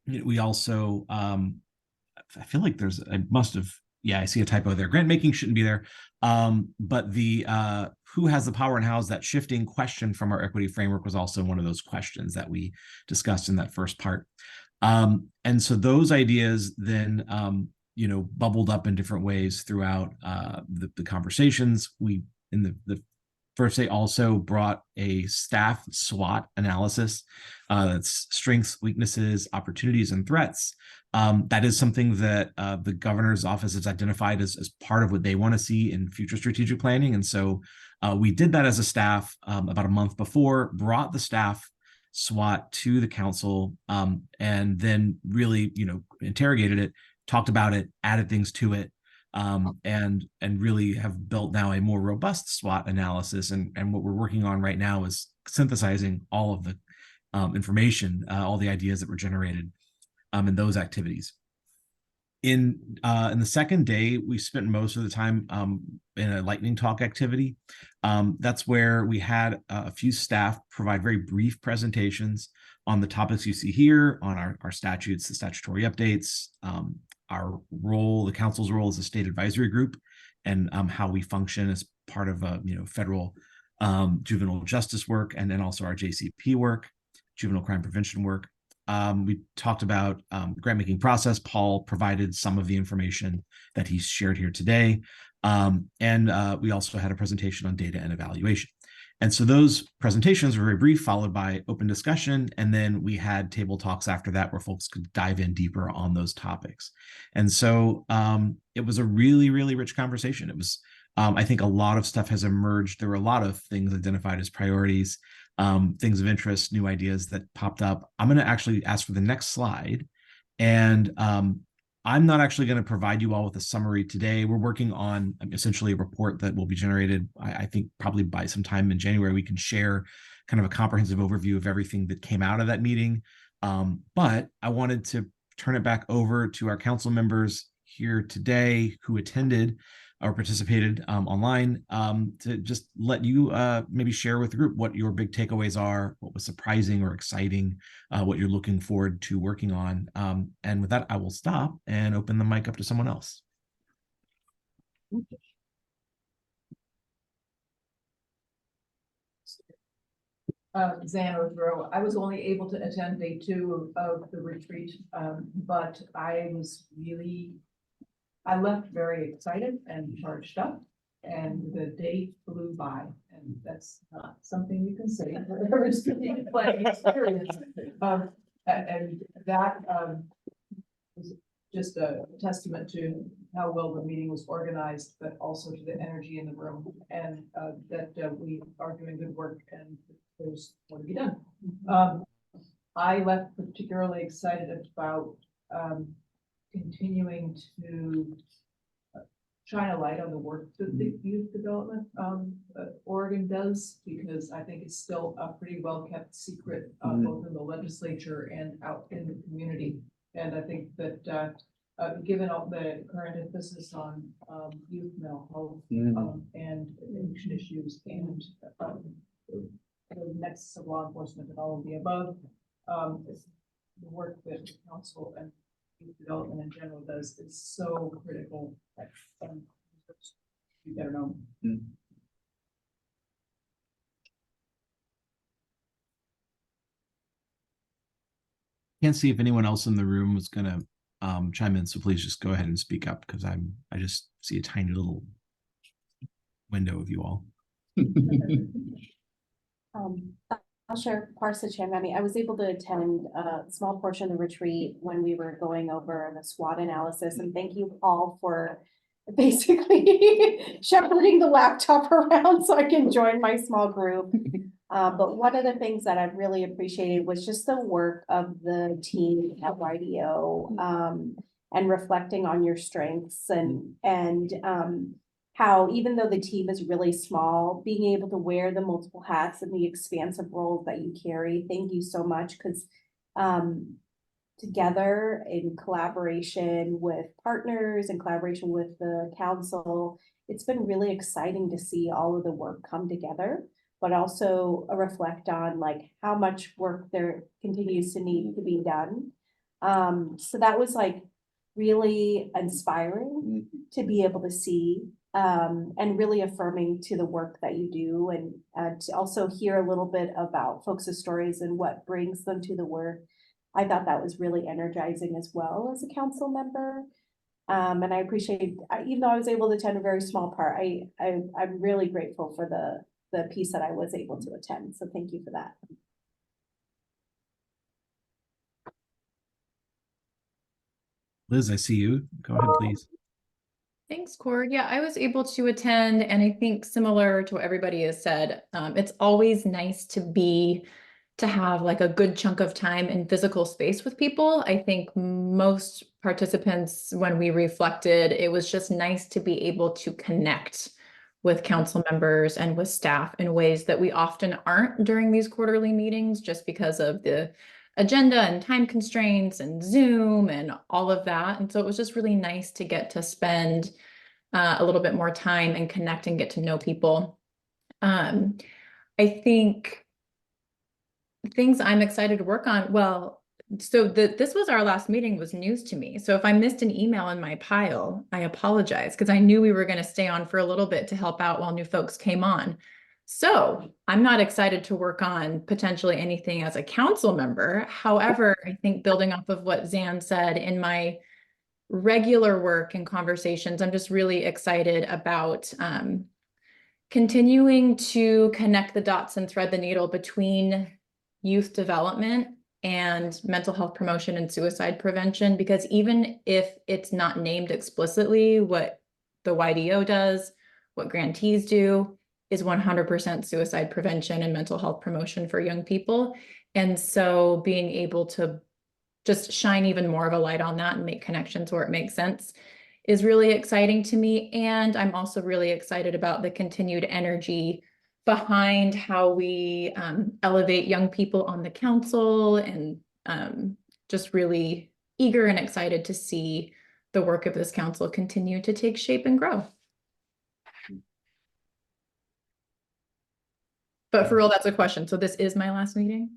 we also, I feel like I see a typo there. Grant making shouldn't be there. But the who has the power and how is that shifting question from our equity framework was also one of those questions that we discussed in that first part. And so those ideas then, bubbled up in different ways throughout the conversations. We, in the first day, also brought a staff SWOT analysis. That's strengths, weaknesses, opportunities, and threats. That is something that the governor's office has identified as part of what they want to see in future strategic planning. And so we did that as a staff about a month before, brought the staff SWOT to the council, and then really, interrogated it, talked about it, added things to it, and really have built now a more robust SWOT analysis. And what we're working on right now is synthesizing all of the information, all the ideas that were generated in those activities. In the second day, we spent most of the time in a lightning talk activity. That's where we had a few staff provide very brief presentations on the topics you see here, on our statutes, the statutory updates, our role, the council's role as a state advisory group, and how we function as part of federal juvenile justice work, and then also our JCP work, juvenile crime prevention work. We talked about grant making process. Paul provided some of the information that he shared here today. And we also had a presentation on data and evaluation. And so those presentations were very brief, followed by open discussion. And then we had table talks after that where folks could dive in deeper on those topics. And so it was a really, really rich conversation. It was, I think a lot of stuff has emerged. There were a lot of things identified as priorities, things of interest, new ideas that popped up. I'm going to actually ask for the next slide. And I'm not actually going to provide you all with a summary today. We're working on essentially a report that will be generated, I think probably by some time in January. We can share kind of a comprehensive overview of everything that came out of that meeting. But I wanted to turn it back over to our council members here today who attended or participated online, to just let you maybe share with the group what your big takeaways are, what was surprising or exciting, what you're looking forward to working on. And with that, I will stop and open the mic up to someone else. Zan Odro. I was only able to attend day 2 of the retreat, but I left very excited and charged up, and the day flew by, and that's not something you can say for every strategic planning experience. And that was just a testament to how well the meeting was organized, but also to the energy in the room, and that we are doing good work and there's more to be done. I left particularly excited about continuing to shine a light on the work that the youth development Oregon does, because I think it's still a pretty well kept secret, both in the legislature and out in the community. And I think that given all the current emphasis on youth mental health and addiction issues and the nexus of law enforcement and all of the above, the work that the council and youth development in general does is so critical. You better know. Can't see if anyone else in the room was gonna chime in, so please just go ahead and speak up because I just see a tiny little window of you all. I'll share parts of Rami. I was able to attend a small portion of the retreat when we were going over the SWOT analysis, and thank you all for basically shepherding the laptop around so I can join my small group. But one of the things that I really appreciated was just the work of the team at YDO, and reflecting on your strengths and how even though the team is really small, being able to wear the multiple hats and the expansive roles that you carry. Thank you so much, because together in collaboration with partners and collaboration with the council, it's been really exciting to see all of the work come together, but also reflect on like how much work there continues to need to be done. So that was like really inspiring to be able to see, and really affirming to the work that you do, and to also hear a little bit about folks' stories and what brings them to the work. I thought that was really energizing as well as a council member. And I appreciate, even though I was able to attend a very small part, I'm really grateful for the piece that I was able to attend. So thank you for that. Liz, I see you. Go ahead, please. Thanks, Cord. Yeah, I was able to attend, and I think similar to what everybody has said, it's always nice to have like a good chunk of time in physical space with people. I think most participants, when we reflected, it was just nice to be able to connect with council members and with staff in ways that we often aren't during these quarterly meetings, just because of the agenda and time constraints and Zoom and all of that. And so it was just really nice to get to spend a little bit more time and connect and get to know people. I think things I'm excited to work on. Well, so this was our last meeting was news to me. So if I missed an email in my pile, I apologize, because I knew we were going to stay on for a little bit to help out while new folks came on. So I'm not excited to work on potentially anything as a council member. However, I think building off of what Zan said, in my regular work and conversations, I'm just really excited about continuing to connect the dots and thread the needle between youth development and mental health promotion and suicide prevention, because even if it's not named explicitly, what the YDO does, what grantees do, is 100% suicide prevention and mental health promotion for young people. And so being able to just shine even more of a light on that and make connections where it makes sense is really exciting to me. And I'm also really excited about the continued energy behind how we elevate young people on the council, and just really eager and excited to see the work of this council continue to take shape and grow. But for real, that's a question. So this is my last meeting?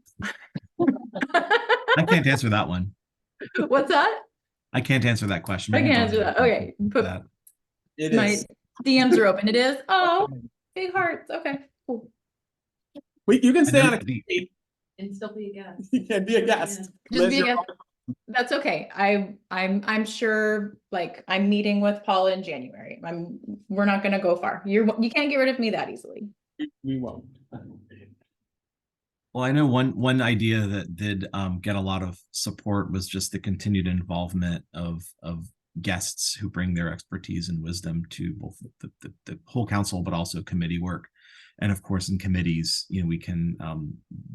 I can't answer that one. What's that? I can't answer that question. I You can't can answer that. Okay. Put that. my DMs are open. It is. Oh, big hearts. Okay, cool. You can stay on a And still be a guest. You can be a guest. Just Liz, be a you're guest. That's okay. I'm sure, like, I'm meeting with Paula in January. We're not gonna go far. You can't get rid of me that easily. We won't. Well, I know one idea that did get a lot of support was just the continued involvement of guests who bring their expertise and wisdom to both the whole council, but also committee work. And of course, in committees, we can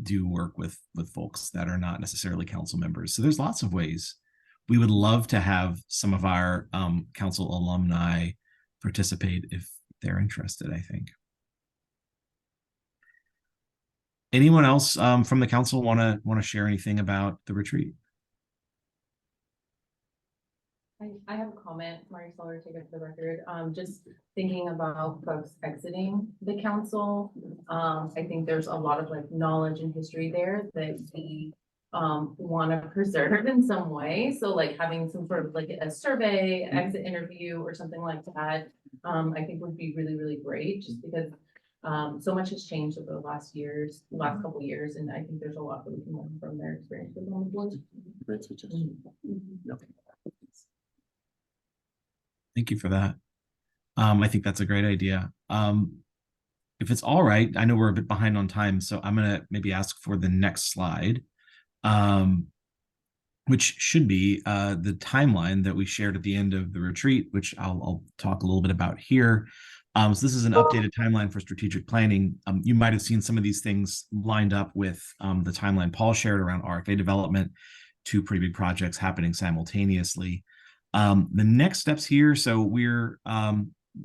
do work with folks that are not necessarily council members. So there's lots of ways. We would love to have some of our council alumni participate if they're interested, I think. Anyone else from the council want to share anything about the retreat? I have a comment, Marty Soler, take it for the record. Just thinking about folks exiting the council. I think there's a lot of like knowledge and history there that we want to preserve in some way. So like having some sort of like a survey, exit interview or something like that I think would be really, really great, just because so much has changed over the last couple of years, and I think there's a lot that we can learn from their experiences on the board. Great suggestion. Thank you for that. I think that's a great idea. If it's all right, I know we're a bit behind on time, so I'm gonna maybe ask for the next slide, which should be the timeline that we shared at the end of the retreat, which I'll talk a little bit about here. So this is an updated timeline for strategic planning. You might have seen some of these things lined up with the timeline Paul shared around RFA development, two pretty big projects happening simultaneously. The next steps here, so we're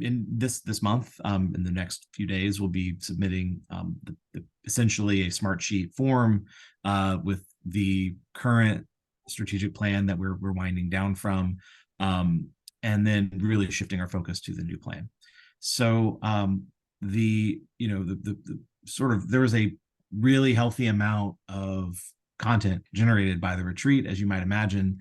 in this month, in the next few days, we'll be submitting essentially a smart sheet form with the current strategic plan that we're winding down from, and then really shifting our focus to the new plan. So the sort of, there was a really healthy amount of content generated by the retreat, as you might imagine.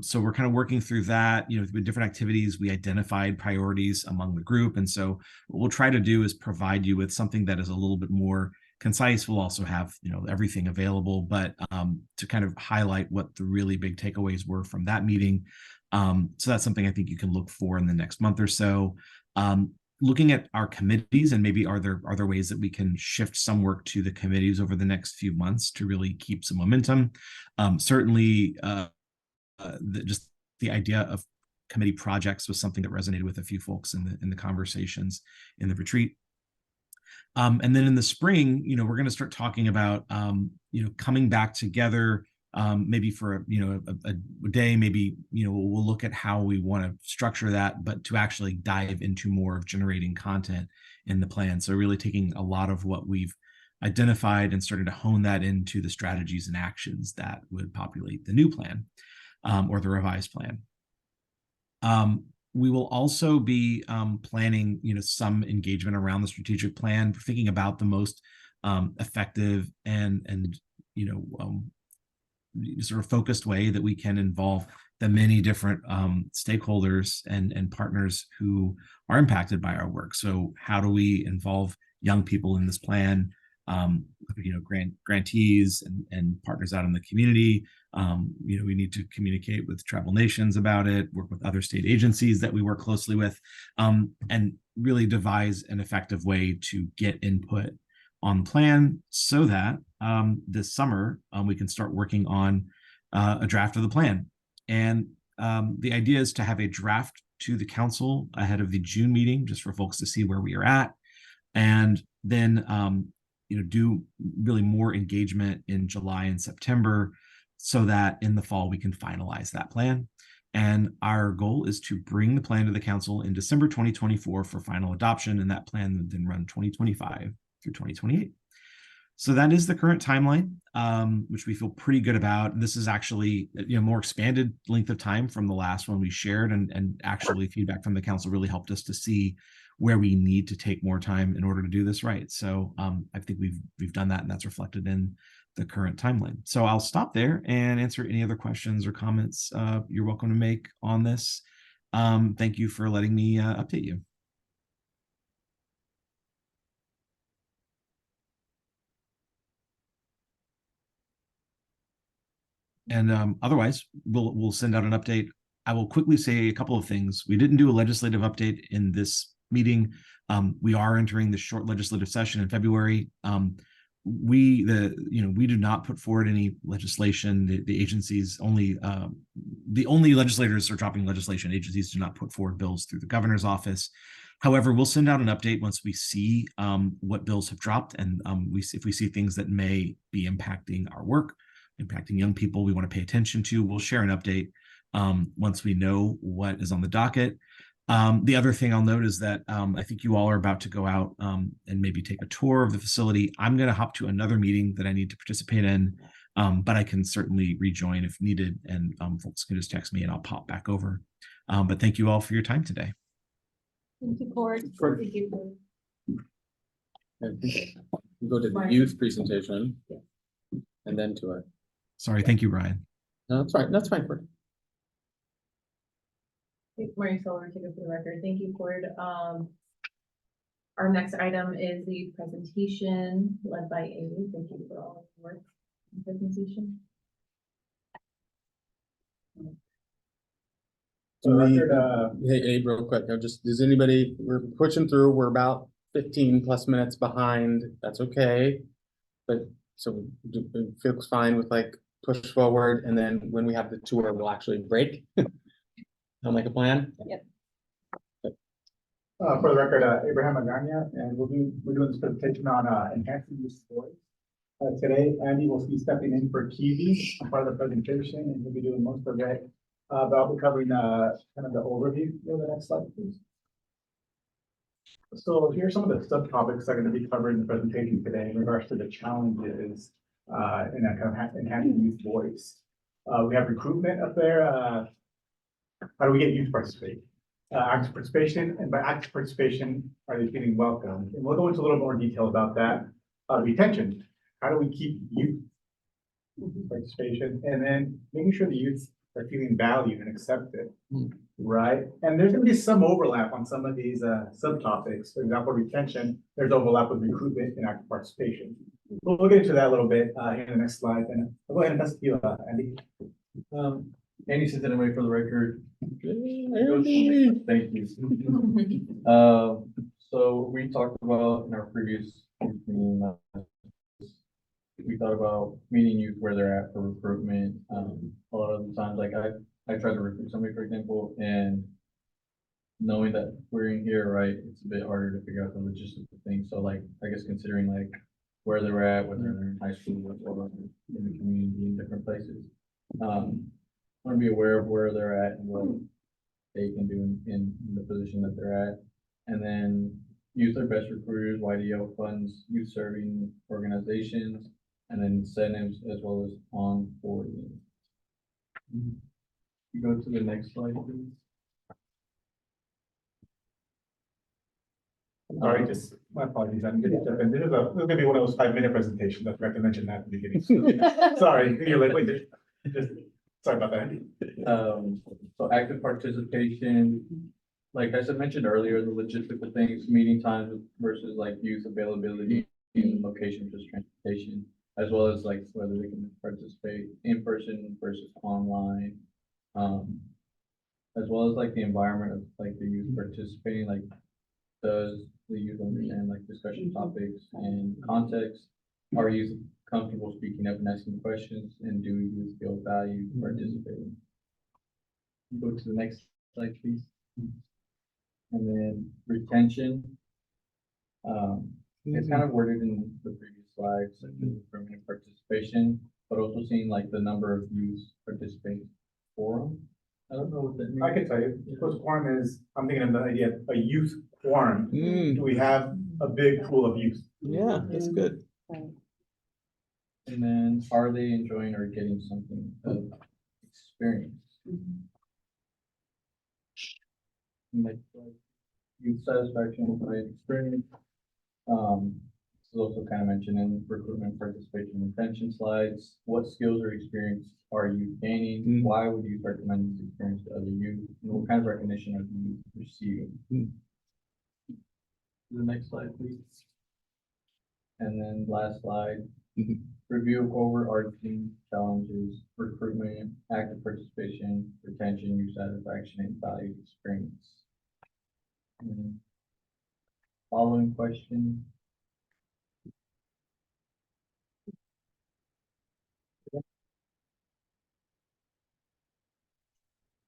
So we're kind of working through that, with different activities. We identified priorities among the group. And so what we'll try to do is provide you with something that is a little bit more concise. We'll also have, everything available, but to kind of highlight what the really big takeaways were from that meeting. So that's something I think you can look for in the next month or so. Looking at our committees, and maybe are there ways that we can shift some work to the committees over the next few months to really keep some momentum. Certainly, just the idea of committee projects was something that resonated with a few folks in the conversations in the retreat. And then in the spring, we're going to start talking about, coming back together, maybe for a day, maybe, we'll look at how we want to structure that, but to actually dive into more of generating content in the plan. So really taking a lot of what we've identified and starting to hone that into the strategies and actions that would populate the new plan, or the revised plan. We will also be planning, some engagement around the strategic plan, thinking about the most effective and sort of focused way that we can involve the many different stakeholders and partners who are impacted by our work. So how do we involve young people in this plan, grantees and partners out in the community? We need to communicate with tribal nations about it, work with other state agencies that we work closely with, and really devise an effective way to get input on the plan so that this summer we can start working on a draft of the plan. And the idea is to have a draft to the council ahead of the June meeting, just for folks to see where we are at, and then do really more engagement in July and September, so that in the fall we can finalize that plan. And our goal is to bring the plan to the council in December 2024 for final adoption, and that plan would then run 2025 through 2028. So that is the current timeline, which we feel pretty good about. And this is actually more expanded length of time from the last one we shared, and actually feedback from the council really helped us to see where we need to take more time in order to do this right. So I think we've done that, and that's reflected in the current timeline. So I'll stop there and answer any other questions or comments you're welcome to make on this. Thank you for letting me update you. And otherwise, we'll send out an update. I will quickly say a couple of things. We didn't do a legislative update in this meeting. We are entering the short legislative session in February. We do not put forward any legislation. The agencies only, the only legislators are dropping legislation. Agencies do not put forward bills through the governor's office. However, we'll send out an update once we see what bills have dropped, and if we see things that may be impacting our work, impacting young people we want to pay attention to, we'll share an update once we know what is on the docket. The other thing I'll note is that I think you all are about to go out and maybe take a tour of the facility. I'm going to hop to another meeting that I need to participate in, but I can certainly rejoin if needed, and folks can just text me and I'll pop back over. But thank you all for your time today. Thank you, Cord. Thank you. We'll go to the youth presentation and then to it. Sorry, thank you, Ryan. No, that's right. That's fine. Marie Silver, take it for the record. Thank you, Cord. Our next item is the presentation led by Amy. Thank you for all of your work and presentation. Do we, hey, real quick, does anybody, we're pushing through, we're about 15+ minutes behind, that's okay. But, so it feels fine with like push forward, and then when we have the tour, we'll actually break. Sound like a plan? Yep. For the record, Abraham Magana, and we're doing this presentation on enhancing youth stories. Today, Andy will be stepping in for Kiwi, part of the presentation, and he'll be doing most of it. But I'll be covering kind of the overview. Go to the next slide, please. So here's some of the subtopics I'm going to be covering in the presentation today in regards to the challenges in that kind of enhancing youth voice. We have recruitment up there. How do we get youth participate? Active participation, and by active participation, are they feeling welcome? And we'll go into a little more detail about that. Retention, how do we keep youth participation? And then making sure the youth are feeling valued and accepted, right? And there's gonna be some overlap on some of these subtopics. For example, retention, there's overlap with recruitment and active participation. We'll get into that a little bit in the next slide. And I'll go ahead and pass it to you, Andy. Andy sent anyway for the record. Thank you. So we talked about in our previous meeting, we thought about meeting youth where they're at for recruitment. A lot of the times, like I tried to recruit somebody, for example, and knowing that we're in here, right, it's a bit harder to figure out the logistical things. So like, I guess considering like where they're at, whether they're in high school or in the community in different places. I want to be aware of where they're at and what they can do in the position that they're at. And then use their best recruiters, YDO funds, youth serving organizations, and then incentives as well as onboarding. You go to the next slide, please. Sorry, just my apologies. I'm gonna step in. This is gonna be one of those 5-minute presentations. I forgot to mention that at the beginning. Sorry, you're like, wait, just sorry about that. So active participation, like I said, mentioned earlier, the logistical things, meeting times versus like youth availability and location versus transportation, as well as like whether they can participate in person versus online. As well as like the environment of like the youth participating, like does the youth understand like discussion topics and context? Are youth comfortable speaking up and asking questions, and do youth feel valued participating? Go to the next slide, please. And then retention. It's kind of worded in the previous slides, such as permanent participation, but also seeing like the number of youth participating forum. I don't know what that means. I can tell you, post quorum is, I'm thinking of the idea of a youth quorum. Do we have a big pool of youth? Yeah, that's good. And then are they enjoying or getting something of experience? Like youth satisfaction by experience. This is also kind of mentioned in recruitment, participation, and retention slides. What skills or experience are you gaining? Why would you recommend this experience to other youth? And what kind of recognition are you receiving? The next slide, please. And then last slide. Review of overarching challenges, recruitment, active participation, retention, youth satisfaction, and valued experience. And following question.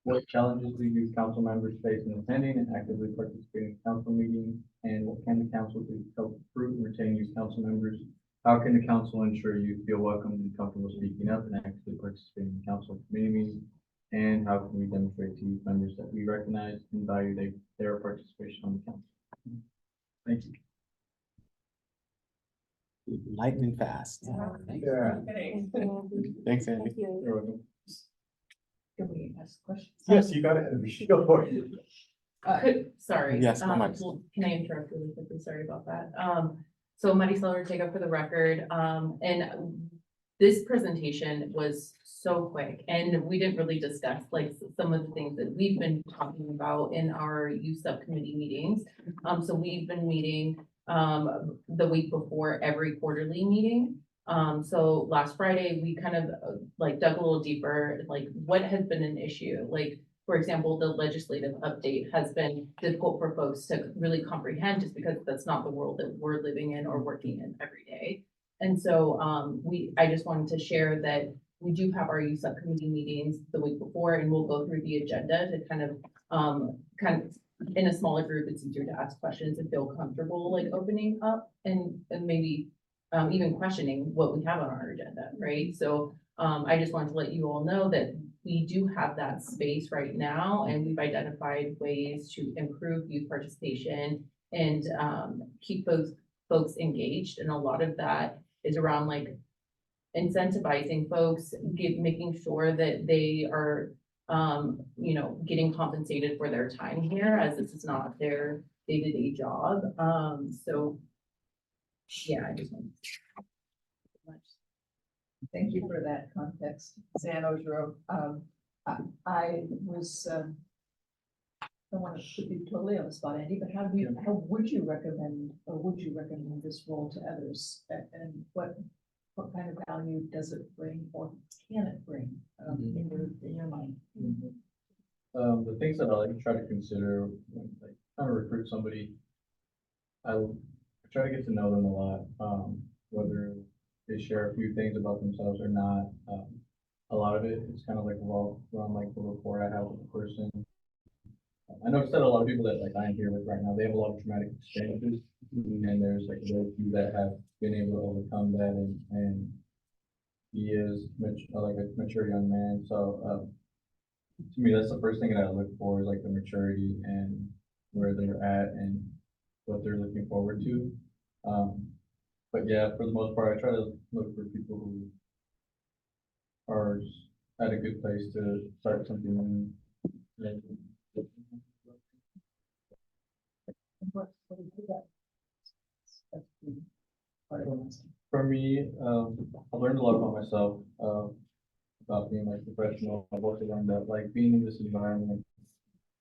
What challenges do youth council members face in attending and actively participating in council meetings? And what can the council do to help recruit and retain youth council members? How can the council ensure you feel welcome and comfortable speaking up and actively participating in council committee meetings? And how can we demonstrate to youth members that we recognize and value their participation on the council? Thank you. Lightning fast. Yeah. Thanks, Andy. You're welcome. Can we ask questions? Yes, you got it. We should go for it. Sorry. Yes, go ahead. Well, can I interrupt really quickly? Sorry about that. So Marisol Ortega for the record, and this presentation was so quick and we didn't really discuss like some of the things that we've been talking about in our youth subcommittee meetings. So we've been meeting the week before every quarterly meeting. So last Friday, we kind of like dug a little deeper, like what has been an issue? Like, for example, the legislative update has been difficult for folks to really comprehend just because that's not the world that we're living in or working in every day. And so I just wanted to share that we do have our youth subcommittee meetings the week before, and we'll go through the agenda to kind of in a smaller group, it's easier to ask questions and feel comfortable like opening up and maybe even questioning what we have on our agenda, right? So I just wanted to let you all know that we do have that space right now, and we've identified ways to improve youth participation and keep those folks engaged. And a lot of that is around like incentivizing folks, making sure that they are, you know, getting compensated for their time here, as this is not their day-to-day job. So yeah, I just want to. Thank you for that context, Zan Ogerow. I was, I don't want to put you totally on the spot, Andy, but how would you recommend, or would you recommend this role to others? And what kind of value does it bring, or can it bring, in your mind? The things that I like to try to consider when like trying to recruit somebody, I try to get to know them a lot, whether they share a few things about themselves or not. A lot of it is kind of like around like the rapport I have with the person. I noticed that a lot of people that like I'm here with right now, they have a lot of traumatic experiences, and there's like very few that have been able to overcome that, and he is like a mature young man. So to me, that's the first thing that I look for is like the maturity and where they're at and what they're looking forward to. But yeah, for the most part, I try to look for people who are at a good place to start something new. For me, I learned a lot about myself, about being like professional. I've also learned that like being in this environment,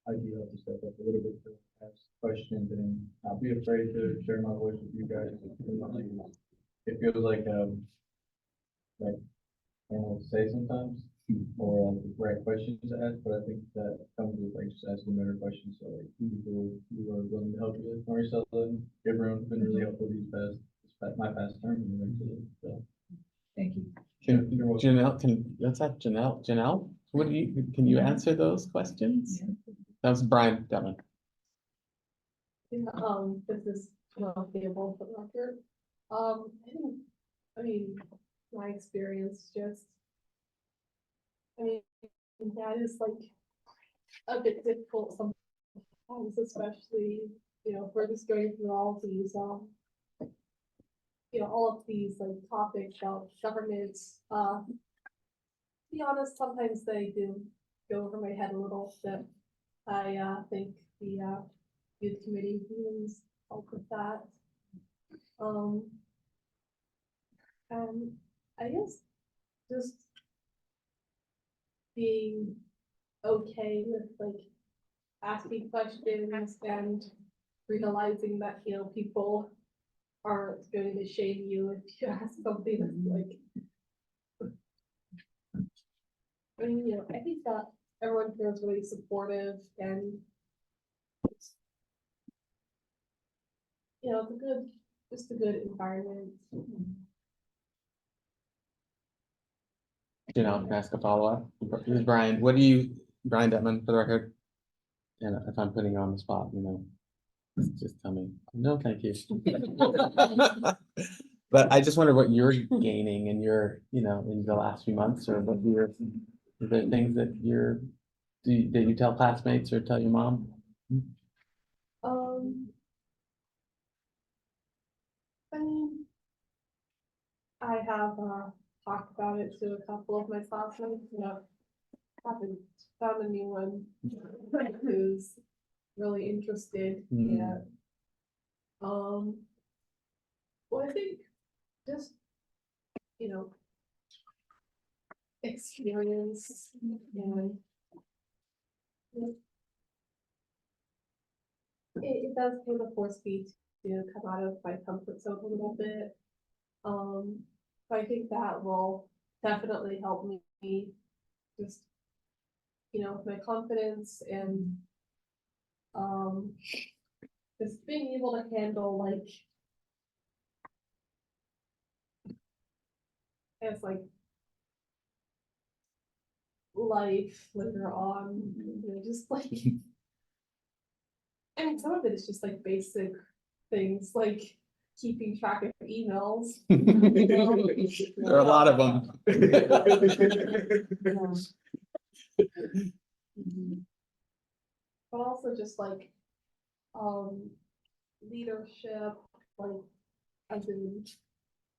I do have to step up a little bit to ask questions and not be afraid to share my voice with you guys. It feels like I don't know what to say sometimes, or like the right questions to ask, but I think that comes with like just asking better questions. So like people who are willing to help you, like Maricela and everyone's been really helpful my past term. So thank you. Janelle, let's have Janelle, can you answer those questions? That was Brian Devon. This is well stable for the record. I mean, my experience just, I mean, that is like a bit difficult sometimes, especially, you know, for just going through all these, you know, all of these like topics about government. To be honest, sometimes they do go over my head a little bit. I think the youth committee meetings help with that. And I guess just being okay with like asking questions and realizing that, you know, people aren't going to shame you if you ask something that's like, I mean, you know, I think that everyone feels really supportive and it's, you know, it's just a good environment. Janelle, can I ask a follow-up? This is Brian, Brian Detman for the record. And if I'm putting you on the spot, you know, just tell me, no, thank you. But I just wonder what you're gaining in your, you know, in the last few months, or what are there things that that you tell classmates or tell your mom? I mean, I have talked about it to a couple of my classmates, you know, haven't found a new one who's really interested yet. Well, I think just, you know, experience and it does kind of force me to come out of my comfort zone a little bit. So I think that will definitely help me just, you know, with my confidence and just being able to handle like as like life later on, you know, just like I mean some of it is just like basic things like keeping track of emails. There are a lot of them. But also just like leadership, like as in,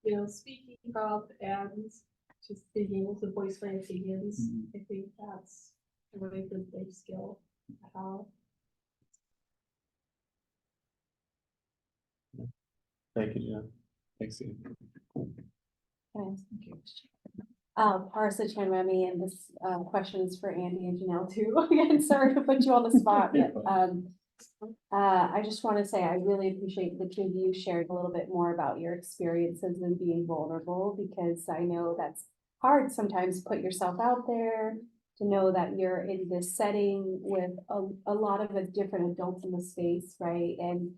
you know, speaking up and just being able to voice my opinions. I think that's a really good life skill to have. Thank you, Jen. Thanks, Steve. Parsa Chan Remy, and this question is for Andy and Janelle too. Again, sorry to put you on the spot, but I just want to say I really appreciate the two of you shared a little bit more about your experiences and being vulnerable, because I know that's hard sometimes to put yourself out there, to know that you're in this setting with a lot of different adults in the space, right? And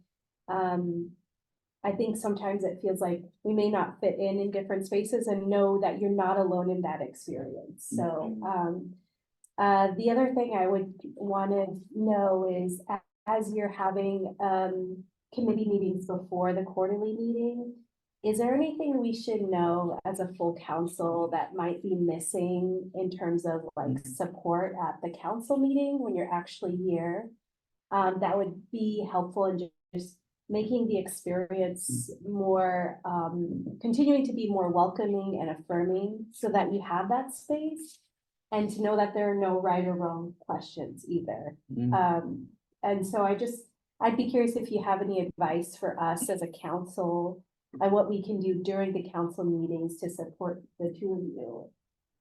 I think sometimes it feels like we may not fit in different spaces, and know that you're not alone in that experience. So the other thing I would want to know is as you're having committee meetings before the quarterly meeting, is there anything we should know as a full council that might be missing in terms of like support at the council meeting when you're actually here? That would be helpful in just making the experience more, continuing to be more welcoming and affirming, so that you have that space, and to know that there are no right or wrong questions either. And so I'd be curious if you have any advice for us as a council and what we can do during the council meetings to support the two of you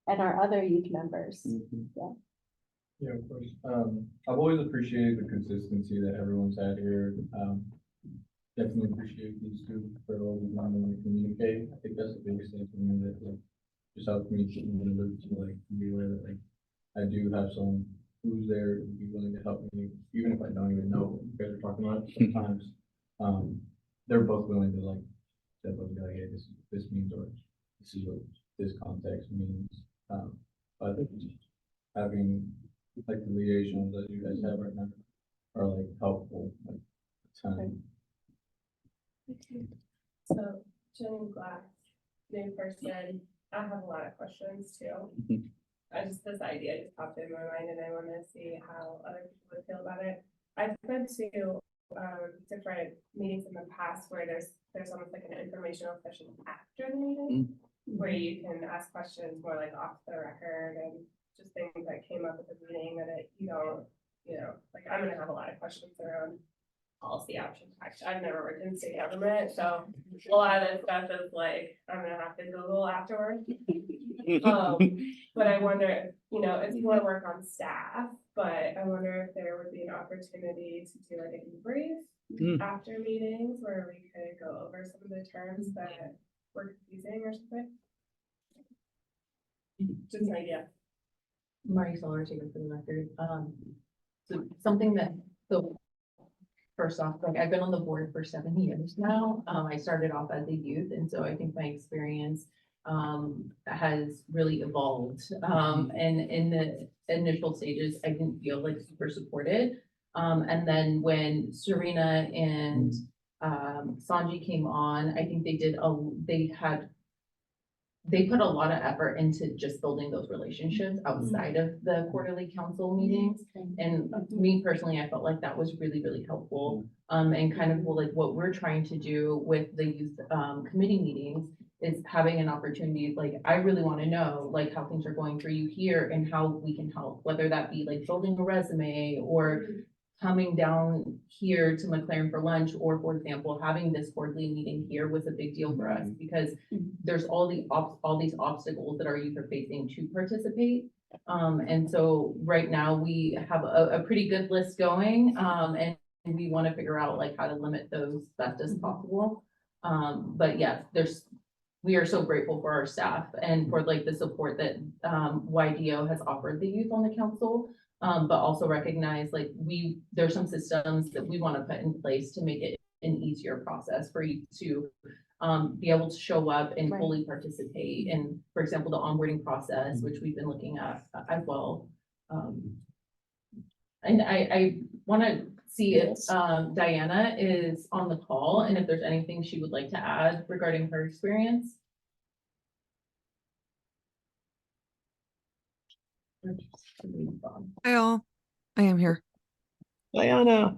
and our other youth members. Yeah. Yeah, of course. I've always appreciated the consistency that everyone's had here. Definitely appreciate these two for all the time when we communicate. I think that's the biggest thing for me, that like just helps me keep in the loop, to like be aware that like I do have someone who's there to be willing to help me, even if I don't even know what you guys are talking about. Sometimes they're both willing to like step up and be like, hey, this means, or this is what this context means. But having like the liaisons that you guys have right now are like helpful, like time. So, Jen Glass, new person, I have a lot of questions too. This idea just popped in my mind and I want to see how other people would feel about it. I've been to different meetings in the past where there's almost like an informational session after the meeting where you can ask questions more like off the record and just things that came up at the meeting that you don't, you know, like I'm gonna have a lot of questions around policy option tax. I've never worked in state government, so a lot of this stuff is like, I'm gonna have to Google afterwards. But I wonder, you know, it's more work on staff, but I wonder if there would be an opportunity to do like a debrief after meetings where we could go over some of the terms that were confusing or something. Just an idea. Marty Solar, taken for the record. So something that, so first off, like I've been on the board for 7 years now. I started off as a youth, and so I think my experience has really evolved. And in the initial stages, I didn't feel like super supported. And then when Serena and Sanji came on, I think they put a lot of effort into just building those relationships outside of the quarterly council meetings. And me personally, I felt like that was really, really helpful. And kind of like what we're trying to do with the youth committee meetings is having an opportunity, like, I really want to know like how things are going for you here and how we can help, whether that be like building a resume or coming down here to MacLaren for lunch, or for example, having this quarterly meeting here was a big deal for us because there's all these obstacles that our youth are facing to participate. And so right now we have a pretty good list going, and we want to figure out like how to limit those best as possible. But yes, we are so grateful for our staff and for like the support that YDO has offered the youth on the council. But also recognize like there's some systems that we want to put in place to make it an easier process for you to be able to show up and fully participate in, for example, the onboarding process, which we've been looking at as well. And I want to see if Diana is on the call and if there's anything she would like to add regarding her experience. Hi all, I am here. Diana.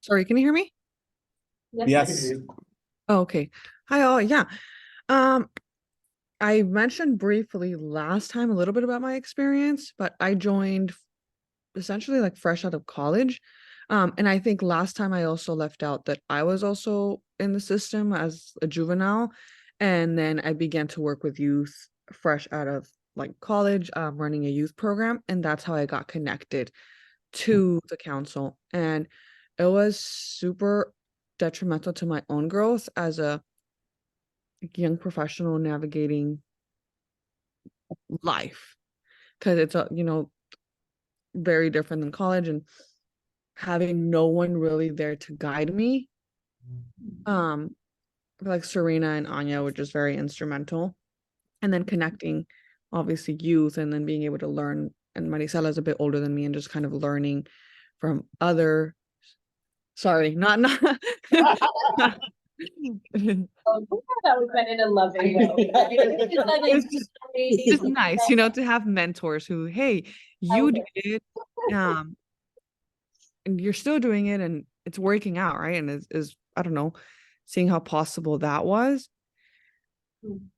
Sorry, can you hear me? Yes. Oh, okay. Hi all, yeah. I mentioned briefly last time a little bit about my experience, but I joined essentially like fresh out of college. And I think last time I also left out that I was also in the system as a juvenile. And then I began to work with youth fresh out of like college, running a youth program. And that's how I got connected to the council. And it was super detrimental to my own growth as a young professional navigating life. Because it's a, very different than college, and having no one really there to guide me. Like Serena and Anya were just very instrumental. And then connecting obviously youth and then being able to learn, and Maricela is a bit older than me, and just kind of learning from other, sorry, not That was said in a loving way. It's just nice, to have mentors who, hey, you did it, and you're still doing it and it's working out, right? And is I don't know, seeing how possible that was.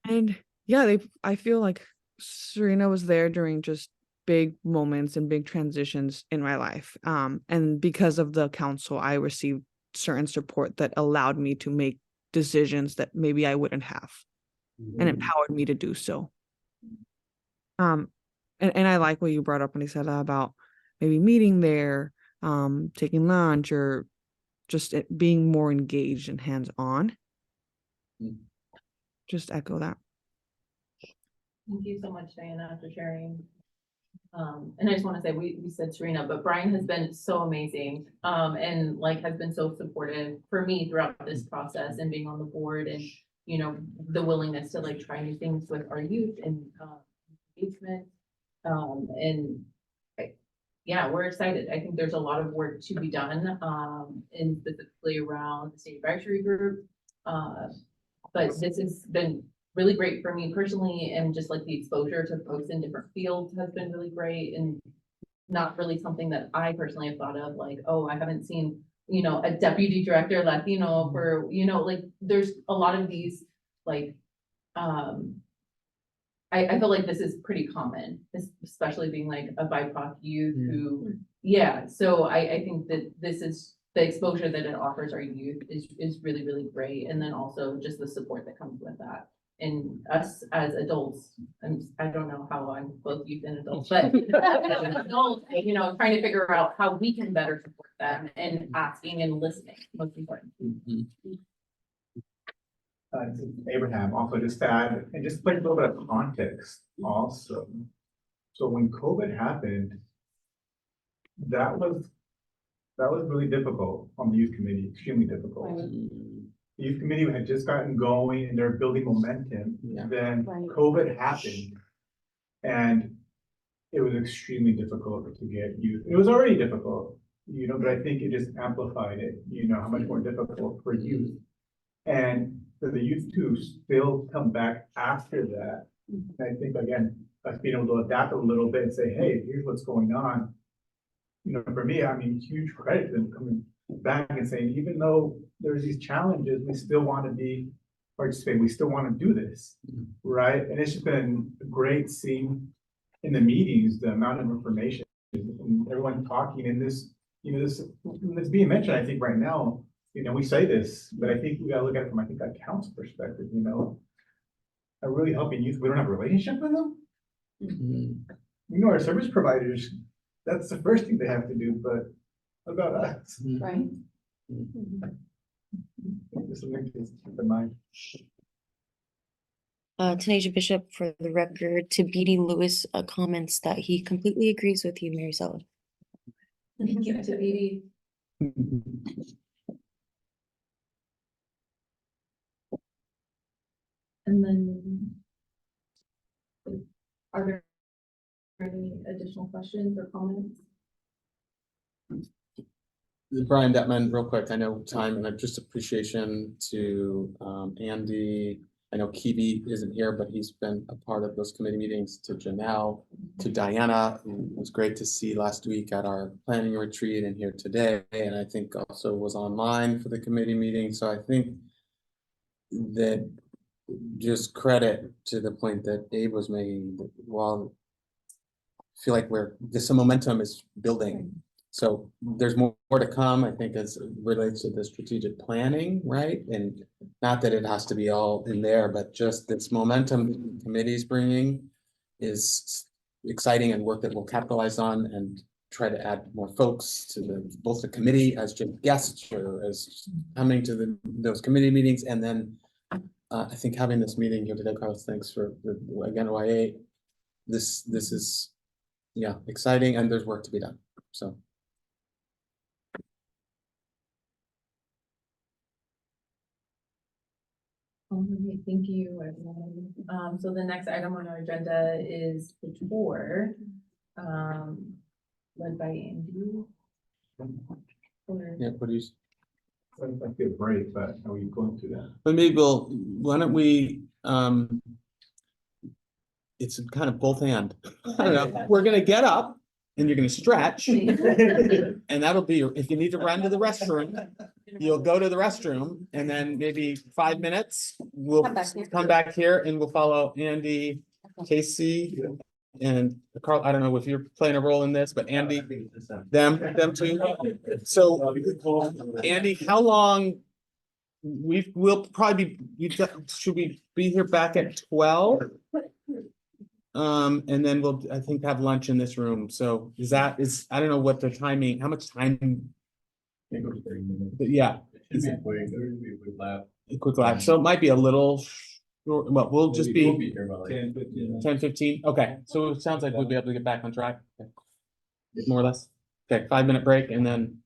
And yeah, I feel like Serena was there during just big moments and big transitions in my life. And because of the council, I received certain support that allowed me to make decisions that maybe I wouldn't have, and empowered me to do so. And I like what you brought up when you said about maybe meeting there, taking lunch, or just being more engaged and hands-on. Just echo that. Thank you so much, Diana, for sharing. And I just want to say, we said Serena, but Brian has been so amazing, and like has been so supportive for me throughout this process and being on the board, and the willingness to like try new things with our youth and engagement. And yeah, we're excited. I think there's a lot of work to be done, and specifically around the state advisory group. But this has been really great for me personally, and just like the exposure to folks in different fields has been really great, and not really something that I personally have thought of, like, oh, I haven't seen, a deputy director Latino for, like there's a lot of these, like, I feel like this is pretty common, especially being like a BIPOC youth who, yeah. So I think that this is the exposure that it offers our youth is really, really great. And then also just the support that comes with that. And us as adults, and I don't know how I'm both youth and adults, but as an adult, trying to figure out how we can better support them and asking and listening, most important. This is Abraham, also just to add, and just like a little bit of context also. So when COVID happened, that was really difficult on the youth committee, extremely difficult. The youth committee had just gotten going and they're building momentum. Then COVID happened, and it was extremely difficult to get youth. It was already difficult, but I think it just amplified it, how much more difficult for youth. And for the youth to still come back after that, I think, again, us being able to adapt a little bit and say, hey, here's what's going on. For me, huge credit to them coming back and saying, even though there's these challenges, we still want to participate. We still want to do this, right? And it's just been great seeing in the meetings the amount of information and everyone talking in this, this, it's being mentioned, I think right now, we say this, but I think we gotta look at it from, I think, a council perspective, are really helping youth. We don't have a relationship with them. Our service providers, that's the first thing they have to do, but what about us? Right. Just something to keep in mind. Tanisha Bishop, for the record, to BD Lewis, comments that he completely agrees with you, Mary Sullivan. Thank you to BD. And then are there any additional questions or comments? Brian Detman, real quick, I know time and just appreciation to Andy. I know Kiwi isn't here, but he's been a part of those committee meetings, to Janelle, to Diana, who was great to see last week at our planning retreat and here today. And I think also was online for the committee meeting. So I think that just credit to the point that Abe was making, while I feel like some momentum is building. So there's more to come, I think, as it relates to the strategic planning, right? And not that it has to be all in there, but just this momentum the committee's bringing is exciting and work that we'll capitalize on and try to add more folks to both the committee as just guests or as coming to those committee meetings. And then I think having this meeting here today, Carlos, thanks for, again, YA, this is, yeah, exciting, and there's work to be done, so. Okay, thank you, everyone. So the next item on our agenda is the tour, led by Andy. Yeah, what do you? I feel great, but are we going to that? But maybe why don't we, it's kind of both and, I don't know, we're gonna get up and you're gonna stretch. And that'll be, if you need to run to the restroom, you'll go to the restroom, and then maybe 5 minutes, we'll come back here and we'll follow Andy, Casey, and Carl. I don't know if you're playing a role in this, but Andy, them two. So Andy, how long? We'll probably should we be here back at 12? And then we'll, I think, have lunch in this room. So I don't know what the timing, how much time. I think it was 30 minutes. But yeah. It should be quick. There should be a quick lap. A quick lap. So it might be a little short, well, we'll just We'll be be here by like 10, 15. 10, 15. Okay. So it sounds like we'll be able to get back on track. Okay. More or less. Okay, 5-minute break and then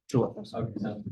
tour. Okay, sounds good.